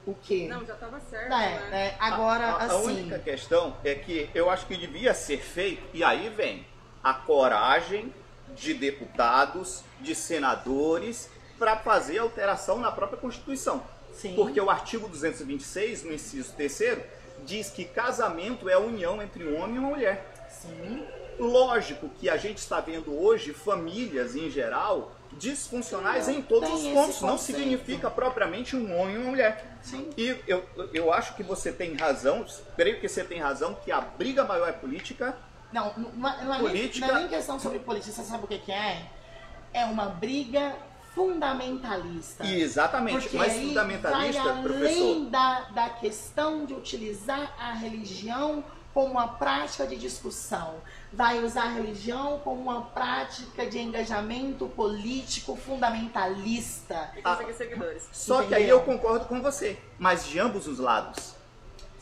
O quê? Não, já tava certo, né? Agora, a assim... única questão é que eu acho que devia ser feito, e aí vem a coragem de deputados, de senadores, para fazer alteração na própria Constituição. Sim. Porque o artigo 226, no inciso 3º, diz que casamento é a união entre um homem e uma mulher. Sim. Lógico que a gente está vendo hoje famílias, em geral, disfuncionais em todos os pontos. Não significa propriamente um homem e uma mulher. Sim. E eu acho que você tem razão, creio que você tem razão, que a briga maior é política. Não é nem questão sobre política. Você sabe o que é? É uma briga fundamentalista. Exatamente, porque mas aí fundamentalista, vai professor. além da questão de utilizar a religião como uma prática de discussão, vai usar a religião como uma prática de engajamento político fundamentalista. E conseguir seguidores. Só que aí eu concordo com você, mas de ambos os lados.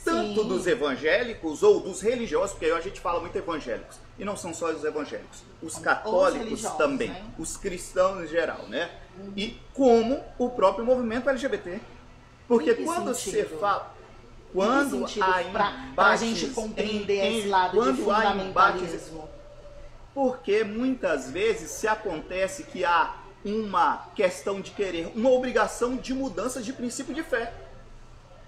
Tanto Sim. dos evangélicos ou dos religiosos, porque aí a gente fala muito evangélicos. E não são só os evangélicos. Os católicos religiosos, também. né? Os cristãos em geral, né? E como o próprio movimento LGBT. Porque Em que quando sentido? você fala... Em que Quando sentido? há Pra embates... gente compreender esse lado de quando há embates... fundamentalismo. Porque muitas vezes se acontece que há uma questão de querer, uma obrigação de mudança de princípio de fé.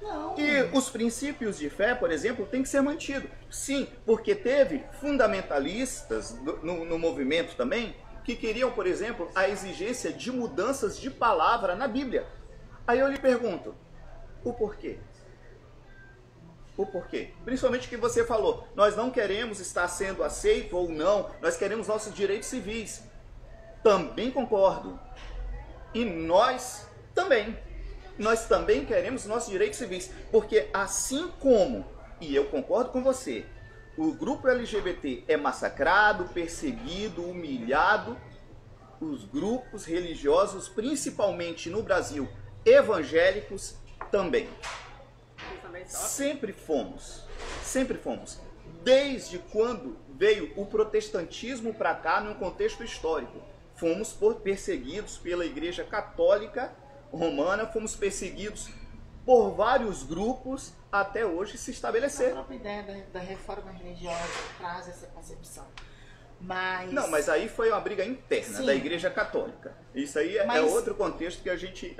Não. E os princípios de fé, por exemplo, têm que ser mantidos. Sim, porque teve fundamentalistas no movimento também que queriam, por exemplo, a exigência de mudanças de palavra na Bíblia. Aí eu lhe pergunto, o porquê? O porquê? Principalmente o que você falou, nós não queremos estar sendo aceito ou não, nós queremos nossos direitos civis. Também concordo. E nós também. Nós também queremos nossos direitos civis. Porque assim como, e eu concordo com você, o grupo LGBT é massacrado, perseguido, humilhado, os grupos religiosos, principalmente no Brasil, evangélicos, também. Eles também sofrem. Sempre fomos. Sempre fomos. Desde quando veio o protestantismo para cá, num contexto histórico. Fomos perseguidos pela Igreja Católica Romana, fomos perseguidos por vários grupos até hoje se A estabelecer. própria ideia da reforma religiosa traz essa concepção. Mas... Não, mas aí foi uma briga interna Sim. da Igreja Católica. Isso aí é Mas- outro contexto que a gente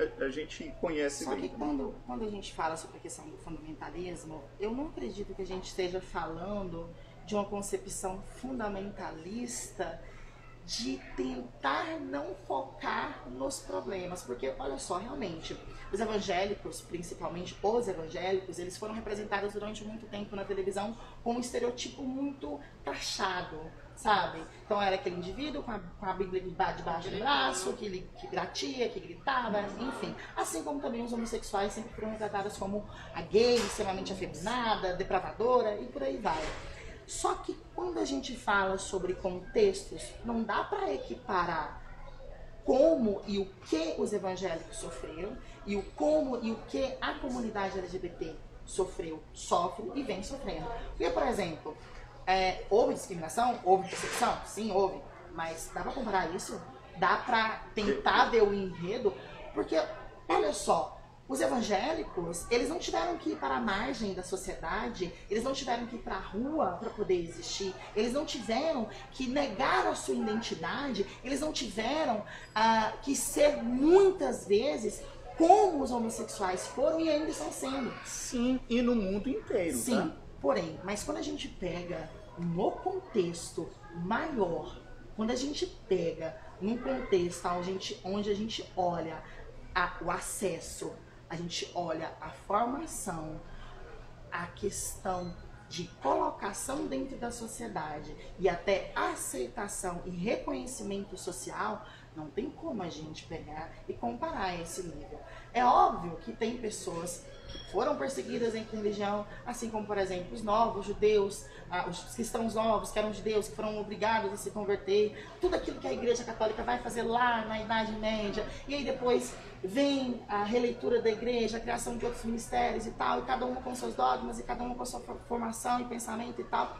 conhece Só que bem. quando a gente fala sobre a questão do fundamentalismo, eu não acredito que a gente esteja falando de uma concepção fundamentalista de tentar não focar nos problemas. Porque, olha só, realmente, os evangélicos, principalmente os evangélicos, eles foram representados durante muito tempo na televisão com um estereotipo muito taxado, sabe? Então era aquele indivíduo com a Bíblia debaixo do braço, que batia, que gritava, enfim. Assim como também os homossexuais sempre foram retratados como a gay, extremamente afeminada, depravadora e por aí vai. Só que quando a gente fala sobre contextos, não dá para equiparar como e o que os evangélicos sofreram e o como e o que a comunidade LGBT sofreu, sofre e vem sofrendo. Porque, por exemplo, houve discriminação? Houve perseguição? Sim, houve. Mas dá pra comparar isso? Dá pra tentar ver o enredo? Porque, olha só, os evangélicos, eles não tiveram que ir para a margem da sociedade, eles não tiveram que ir para a rua para poder existir, eles não tiveram que negar a sua identidade, eles não tiveram que ser muitas vezes como os homossexuais foram e ainda estão sendo. Sim, e no mundo inteiro, Sim, tá? porém, mas quando a gente pega no contexto maior, quando a gente pega num contexto onde a gente olha o acesso, a gente olha a formação, a questão de colocação dentro da sociedade e até aceitação e reconhecimento social, não tem como a gente pegar e comparar esse nível. É óbvio que tem pessoas que foram perseguidas em religião, assim como, por exemplo, os novos judeus, os cristãos novos, que eram judeus, que foram obrigados a se converter, tudo aquilo que a Igreja Católica vai fazer lá na Idade Média, e aí depois vem a releitura da Igreja, a criação de outros ministérios e tal, e cada um com seus dogmas, e cada um com sua formação e pensamento e tal.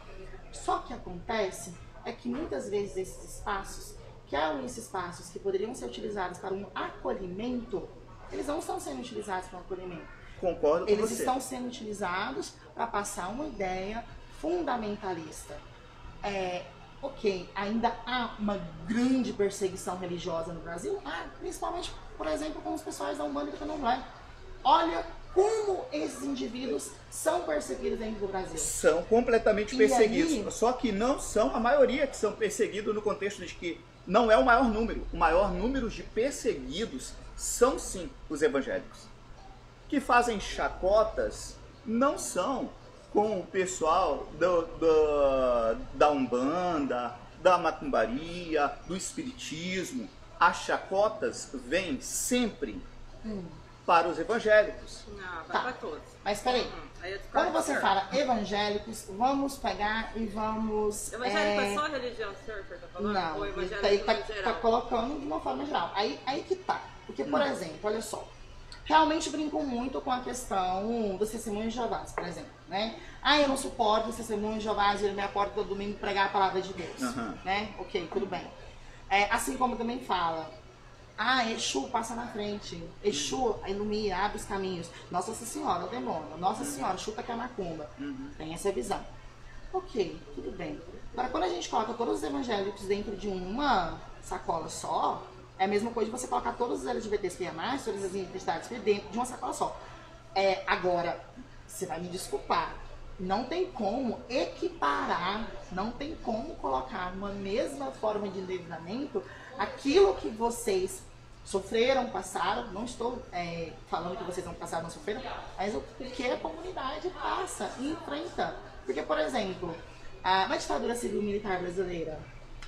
Só que acontece é que muitas vezes esses espaços, que eram esses espaços que poderiam ser utilizados para um acolhimento, eles não estão sendo utilizados para um acolhimento. Concordo com Eles você. estão sendo utilizados para passar uma ideia fundamentalista. Ok, ainda há uma grande perseguição religiosa no Brasil, principalmente, por exemplo, com os pessoais da Umbanda e do Candomblé. Olha como esses indivíduos são perseguidos dentro do Brasil. São completamente E perseguidos. aí- Só que não são a maioria que são perseguidos no contexto de que não é o maior número. O maior número de perseguidos são sim os evangélicos. Que fazem chacotas não são com o pessoal da Umbanda, da macumbaria, do espiritismo. As chacotas vêm sempre para os evangélicos. Não, vai Tá. pra todos. Mas peraí, Aí eu discordo quando do você senhor. fala evangélicos, vamos pegar e vamos... Evangélico é só a religião do senhor que tá falando? Não, Ou ele evangélico tá, no tá geral? colocando de uma forma geral. Aí que tá. Porque, por exemplo, olha só. Realmente brinco muito com a questão dos testemunhos de Jeová, por exemplo, né? Ah, eu não suporto os testemunhos de Jeová, ele me aporta todo domingo pregar a palavra de Deus, né? Ok, tudo bem. Assim como também fala, Exu passa na frente, Exu ilumina, abre os caminhos. Nossa Senhora, o demônio, Nossa Senhora, chuta que é macumba. Tem essa visão. Ok, tudo bem. Agora, quando a gente coloca todos os evangélicos dentro de uma sacola só, é a mesma coisa de você colocar todos os LGBTs que mais, todas as identidades dentro de uma sacola só. Agora, você vai me desculpar, não tem como equiparar, não tem como colocar numa mesma forma de endereçamento aquilo que vocês sofreram, passaram. Não estou falando que vocês não passaram, não sofreram, mas o que a comunidade passa e enfrenta. Porque, por exemplo, na ditadura civil-militar brasileira,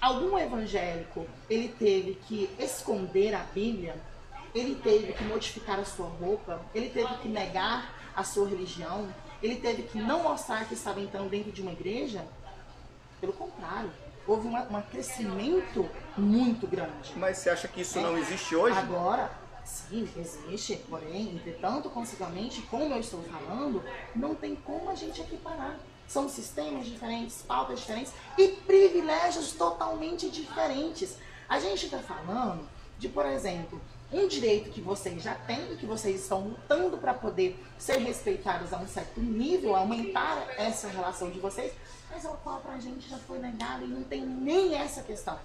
algum evangélico, ele teve que esconder a Bíblia, ele teve que modificar a sua roupa, ele teve que negar a sua religião, ele teve que não mostrar que estava entrando dentro de uma igreja. Pelo contrário, houve um crescimento muito grande. Mas você acha que isso não existe hoje? Agora, sim, existe, porém, entretanto, consequentemente, como eu estou falando, não tem como a gente equiparar. São sistemas diferentes, pautas diferentes e privilégios totalmente diferentes. A gente está falando de, por exemplo, um direito que vocês já têm e que vocês estão lutando para poder ser respeitados a um certo nível, aumentar essa relação de vocês, mas ao qual para a gente já foi negado e não tem nem essa questão.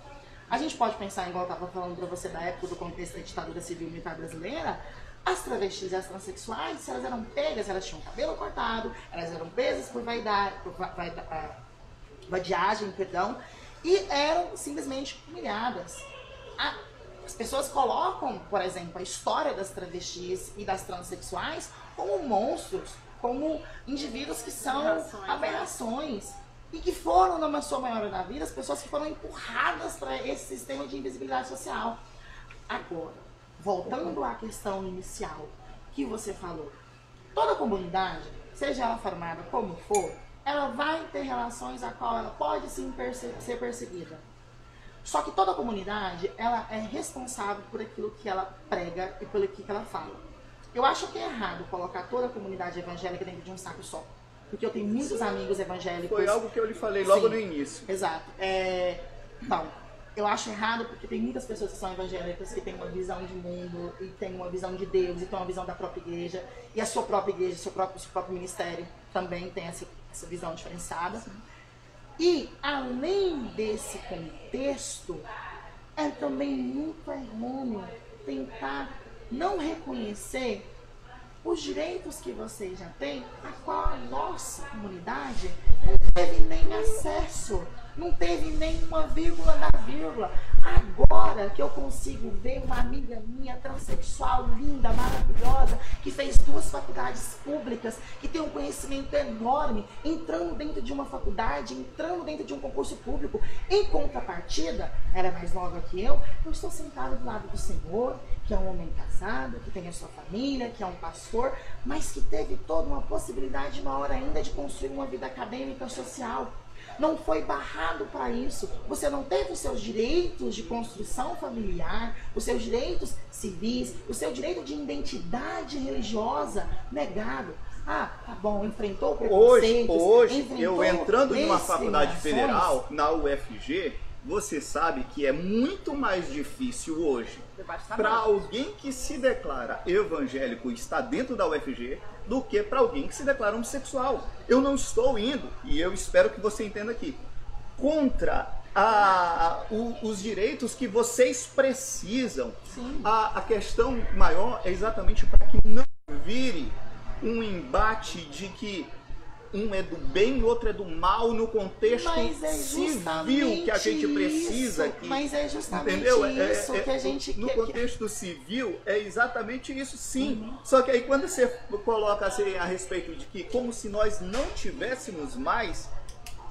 A gente pode pensar, igual eu estava falando para você da época do contexto da ditadura civil-militar brasileira, as travestis e as transexuais, se elas eram pegas, elas tinham cabelo cortado, elas eram presas por vadiagem, perdão, e eram simplesmente humilhadas. As pessoas colocam, por exemplo, a história das travestis e das transexuais como monstros, como indivíduos que são aberrações. E que foram, na sua maioria da vida, as pessoas que foram empurradas para esse sistema de invisibilidade social. Agora, voltando à questão inicial que você falou, toda comunidade, seja ela formada como for, ela vai ter relações a qual ela pode sim ser perseguida. Só que toda comunidade, ela é responsável por aquilo que ela prega e pelo que ela fala. Eu acho que é errado colocar toda a comunidade evangélica dentro de um saco só. Porque eu tenho muitos amigos evangélicos. Foi algo que eu lhe falei logo Sim, no início. Exato. Então, eu acho errado porque tem muitas pessoas que são evangélicas que têm uma visão de mundo e têm uma visão de Deus e têm uma visão da própria igreja. E a sua própria igreja, seu próprio ministério também tem essa visão diferenciada. E, além desse contexto, é também muito errôneo tentar não reconhecer os direitos que vocês já têm, a qual a nossa comunidade não teve nem acesso, não teve nem uma vírgula da vírgula. Agora que eu consigo ver uma amiga minha transexual, linda, maravilhosa, que fez 2 faculdades públicas, que tem um conhecimento enorme, entrando dentro de uma faculdade, entrando dentro de um concurso público, em contrapartida, ela é mais nova que eu estou sentada do lado do Senhor, que é um homem casado, que tem a sua família, que é um pastor, mas que teve toda uma possibilidade maior ainda de construir uma vida acadêmica social. Não foi barrado para isso. Você não teve os seus direitos de construção familiar, os seus direitos civis, o seu direito de identidade religiosa negado. Tá bom, enfrentou preconceitos. Hoje eu entrando em uma faculdade federal, na UFG, você sabe que é muito mais difícil hoje para alguém que se declara evangélico e está dentro da UFG do que para alguém que se declara homossexual. Eu não estou indo, e eu espero que você entenda aqui, contra os direitos que vocês precisam. A questão maior é exatamente para que não vire um embate de que um é do bem e o outro é do mal no contexto civil que a gente precisa aqui. Mas é justamente entendeu? isso que a gente no contexto civil é exatamente isso, sim. Só que aí quando você coloca assim, a respeito de que como se nós não tivéssemos mais,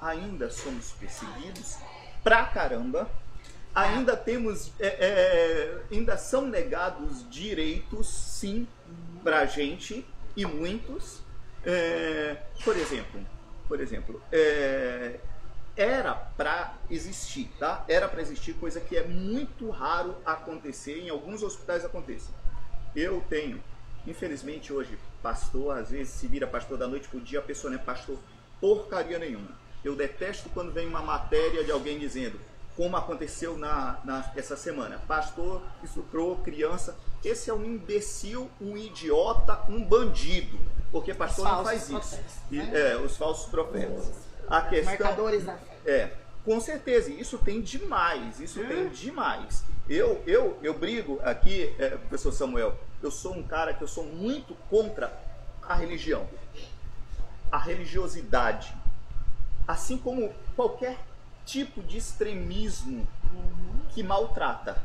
ainda somos perseguidos pra caramba, ainda temos, ainda são negados direitos, sim. pra gente e muitos, por exemplo, era para existir, tá? Era para existir, coisa que é muito raro acontecer, em alguns hospitais acontece. Eu tenho, infelizmente hoje, pastor, às vezes se vira pastor da noite pro dia, a pessoa não é pastor porcaria nenhuma. Eu detesto quando vem uma matéria de alguém dizendo, como aconteceu essa semana, pastor estuprou criança. Esse é um imbecil, um idiota, um bandido, porque pastor não faz isso. Os falsos profetas. A questão, marcadores da fé. Com certeza, isso tem demais, tem demais. Eu brigo aqui, professor Samuel, eu sou um cara que eu sou muito contra a religião, a religiosidade, assim como qualquer tipo de extremismo que maltrata.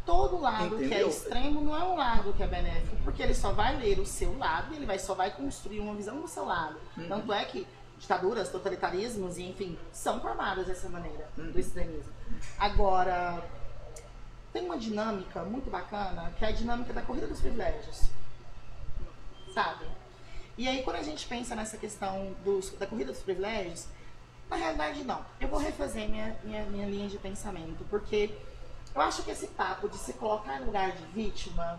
Todo lado, entendeu? Que é extremo não é um lado que é benéfico, porque ele só vai ler o seu lado e ele só vai construir uma visão do seu lado. Tanto é que ditaduras, totalitarismos, e enfim, são formadas dessa maneira, do extremismo. Agora, tem uma dinâmica muito bacana, que é a dinâmica da corrida dos privilégios. Sabe? E aí, quando a gente pensa nessa questão da corrida dos privilégios, na realidade, não. Eu vou refazer minha linha de pensamento, porque eu acho que esse papo de se colocar no lugar de vítima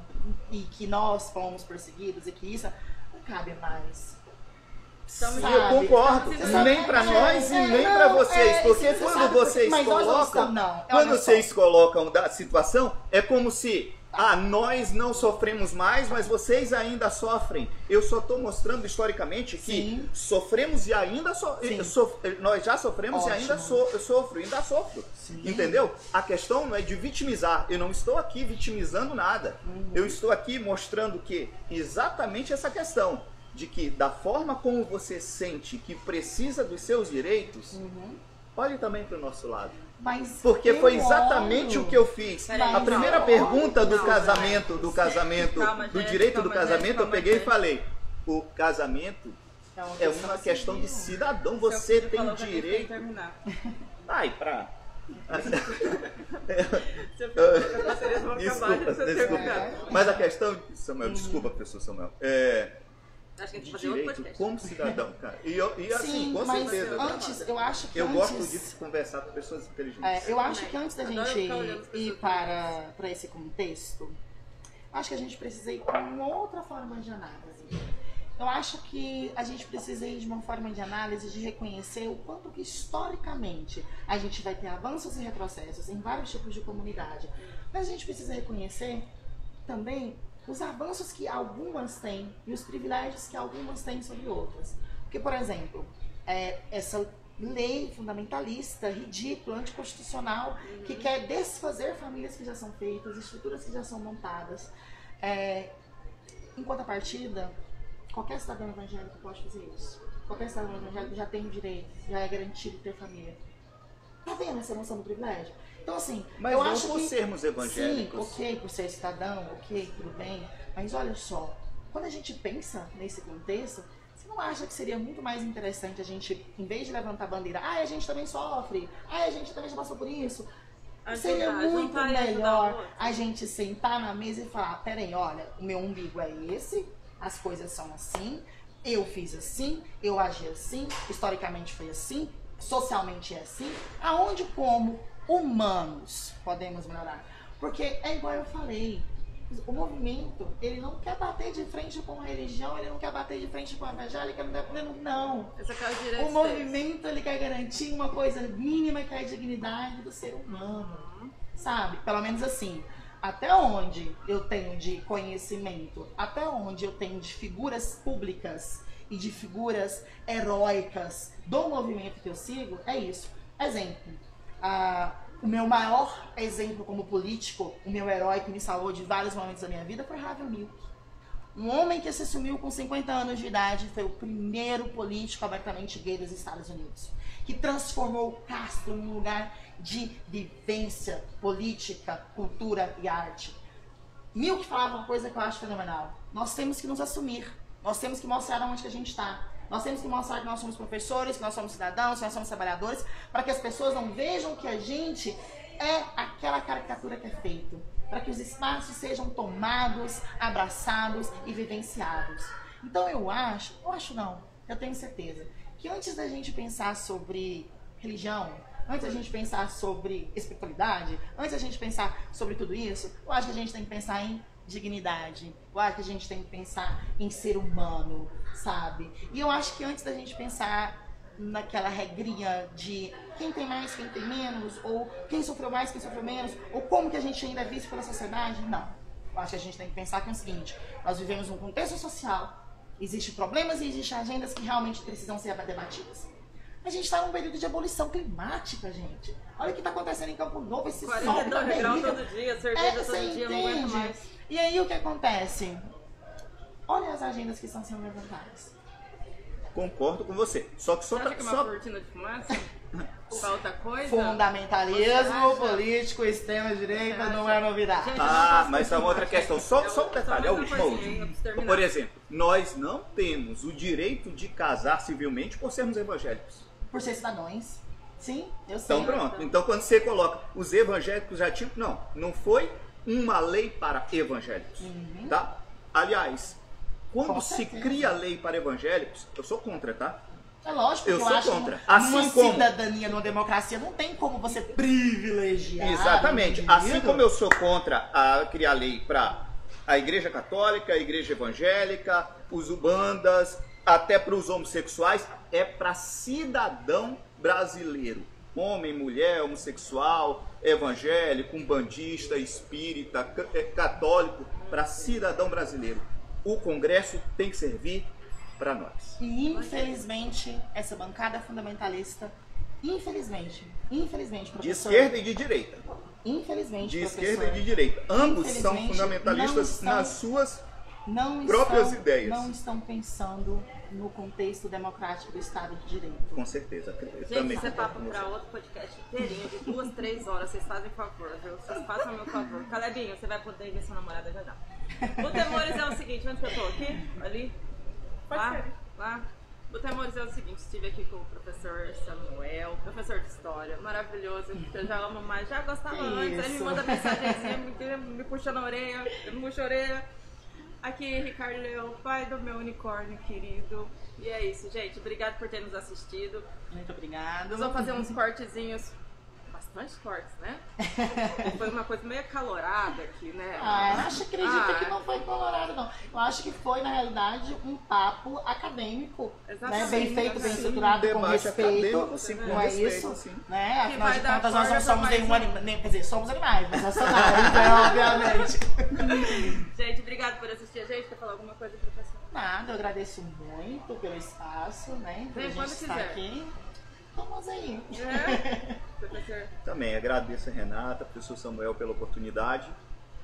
e que nós fomos perseguidos e que isso não cabe mais. Eu concordo, nem para nós e nem para vocês, porque quando vocês colocam da situação, é como se nós não sofremos mais, mas vocês ainda sofrem. Eu só estou mostrando historicamente que sofremos e ainda nós já sofremos. Ótimo. E ainda sofro. Sim. Entendeu? A questão não é de vitimizar. Eu não estou aqui vitimizando nada. Eu estou aqui mostrando que exatamente essa questão de que da forma como você sente que precisa dos seus direitos, olhe também para o nosso lado. Porque foi exatamente o que eu fiz. A primeira pergunta do casamento, do direito do casamento, eu peguei e falei, o casamento é uma questão de cidadão, você tem direito. Desculpa. Mas a questão, Samuel, desculpa, professor Samuel, acho que a gente de fazer outro direito podcast. como cidadão, cara. E assim, com certeza. Eu acho que gosto de conversar com pessoas inteligentes. Eu acho que antes da gente ir para esse contexto, acho que a gente precisa ir com uma outra forma de análise. Eu acho que a gente precisa ir de uma forma de análise de reconhecer o quanto que historicamente a gente vai ter avanços e retrocessos em vários tipos de comunidade. Mas a gente precisa reconhecer também os avanços que algumas têm e os privilégios que algumas têm sobre outras. Porque, por exemplo, essa lei fundamentalista, ridícula, anticonstitucional, que quer desfazer famílias que já são feitas, estruturas que já são montadas. Em contrapartida, qualquer cidadão evangélico pode fazer isso. Qualquer cidadão evangélico já tem o direito, já é garantido ter família. Tá vendo essa noção do privilégio? Então, assim, mas eu não acho por sermos evangélicos. Sim, ok, por ser cidadão, ok, tudo bem. Mas olha só, quando a gente pensa nesse contexto, você não acha que seria muito mais interessante a gente, em vez de levantar a bandeira, a gente também sofre, a gente também já passou por isso. Seria muito melhor a gente sentar na mesa e falar, peraí, olha, o meu umbigo é esse, as coisas são assim, eu fiz assim, eu agi assim, historicamente foi assim, socialmente é assim, aonde como humanos podemos melhorar. Porque é igual eu falei, o movimento, ele não quer bater de frente com a religião, ele não quer bater de frente com a evangélica, não. O movimento, ele quer garantir uma coisa mínima, que é a dignidade do ser humano, sabe? Pelo menos assim, até onde eu tenho de conhecimento, até onde eu tenho de figuras públicas e de figuras heróicas do movimento que eu sigo, é isso. Exemplo, o meu maior exemplo como político, o meu herói que me salvou de vários momentos da minha vida foi Harvey Milk. Um homem que se assumiu com 50 anos de idade, foi o primeiro político abertamente gay dos Estados Unidos, que transformou o Castro num lugar de vivência política, cultura e arte. Milk falava uma coisa que eu acho fenomenal. Nós temos que nos assumir, nós temos que mostrar onde que a gente está. Nós temos que mostrar que nós somos professores, que nós somos cidadãos, que nós somos trabalhadores, para que as pessoas não vejam que a gente é aquela caricatura que é feita, para que os espaços sejam tomados, abraçados e vivenciados. Então eu tenho certeza que antes da gente pensar sobre religião, antes da gente pensar sobre espiritualidade, antes da gente pensar sobre tudo isso, eu acho que a gente tem que pensar em dignidade. Eu acho que a gente tem que pensar em ser humano, sabe? E eu acho que antes da gente pensar naquela regrinha de quem tem mais, quem tem menos, ou quem sofreu mais, quem sofreu menos, ou como que a gente ainda é visto pela sociedade, não. Eu acho que a gente tem que pensar que é o seguinte: nós vivemos num contexto social, existem problemas e existem agendas que realmente precisam ser debatidas. A gente está num período de abolição climática, gente. Olha o que está acontecendo em Campo Novo, esse sol 42 graus todo dia, cerveja todo dia, não aguento mais. E aí o que acontece? Olha as agendas que estão sendo levantadas. Concordo com você. Só que Você acha que uma cortina de fumaça? Falta coisa? Fundamentalismo político, extrema-direita não é novidade. Gente, mas tá uma outra questão. Só um detalhe, a última. Por exemplo, nós não temos o direito de casar civilmente por sermos evangélicos. Por ser cidadãos. Sim, eu sei. Então pronto. Então quando você coloca os evangélicos já tipo, não foi uma lei para evangélicos. Tá? Aliás, quando se cria lei para evangélicos, eu sou contra, tá? É lógico que eu sou acho contra. Que assim numa como cidadania, numa democracia, não tem como você privilegiar. Exatamente. Assim como eu sou contra a criar lei para a Igreja Católica, a Igreja Evangélica, os ubandas, até para os homossexuais, é para cidadão brasileiro. Homem, mulher, homossexual, evangélico, umbandista, espírita, católico, para cidadão brasileiro. O Congresso tem que servir para nós. E infelizmente, essa bancada fundamentalista, infelizmente, professor, de esquerda e de direita. Infelizmente, de professor, esquerda e de direita. Ambos são fundamentalistas nas suas próprias ideias. Não estão pensando no contexto democrático do Estado de Direito. Com certeza. Gente, também isso é papo para outro podcast inteirinho, de 2, 3 horas. Vocês fazem favor, viu? Vocês façam meu favor. Calebinho, você vai poder ver sua namorada já já. O Temores é o seguinte, onde que eu tô? Aqui? Ali? Lá? O Temores é o seguinte, estive aqui com o professor Samuel, professor de História, maravilhoso, que eu já amo mais, já gostava antes, ele me manda mensagenzinha, me puxa na orelha, eu me puxo a orelha. Aqui, Ricardo Leão, pai do meu unicórnio querido. E é isso, gente, obrigado por ter nos assistido. Muito obrigado. Nós vamos fazer uns cortezinhos, bastante cortes, né? Foi uma coisa meio acalorada aqui, né? Acredito que não foi colorado, não. Eu acho que foi, na realidade, um papo acadêmico, né? Bem feito, bem estruturado, com respeito. Sim, não é isso? Sim. Né? Afinal de contas, nós não somos nenhum animal. Quer dizer, somos animais, mas racionais, então, obviamente. Gente, obrigado por assistir a gente. Quer falar alguma coisa, professor? Nada, eu agradeço muito pelo espaço, né? Pra gente estar aqui. Vamos aí. Professor. Também agradeço a Renata, professor Samuel pela oportunidade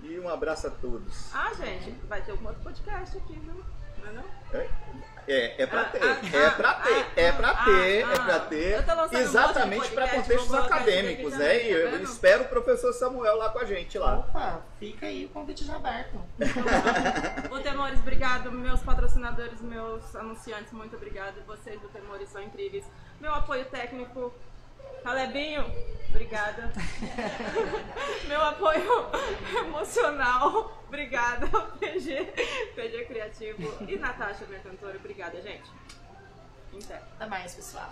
e um abraço a todos. Gente, vai ter um outro podcast aqui, viu? Não é não? É pra ter. É pra ter. Exatamente para contextos acadêmicos, né? E eu espero o professor Samuel lá com a gente lá. Opa, fica aí o convite já aberto. O Temores, obrigado. Meus patrocinadores, meus anunciantes, muito obrigado. Vocês do Temores são incríveis. Meu apoio técnico, Calebinho, obrigada. Meu apoio emocional, obrigada. PG Criativo e Natasha, minha cantora, obrigada, gente. Até mais, pessoal.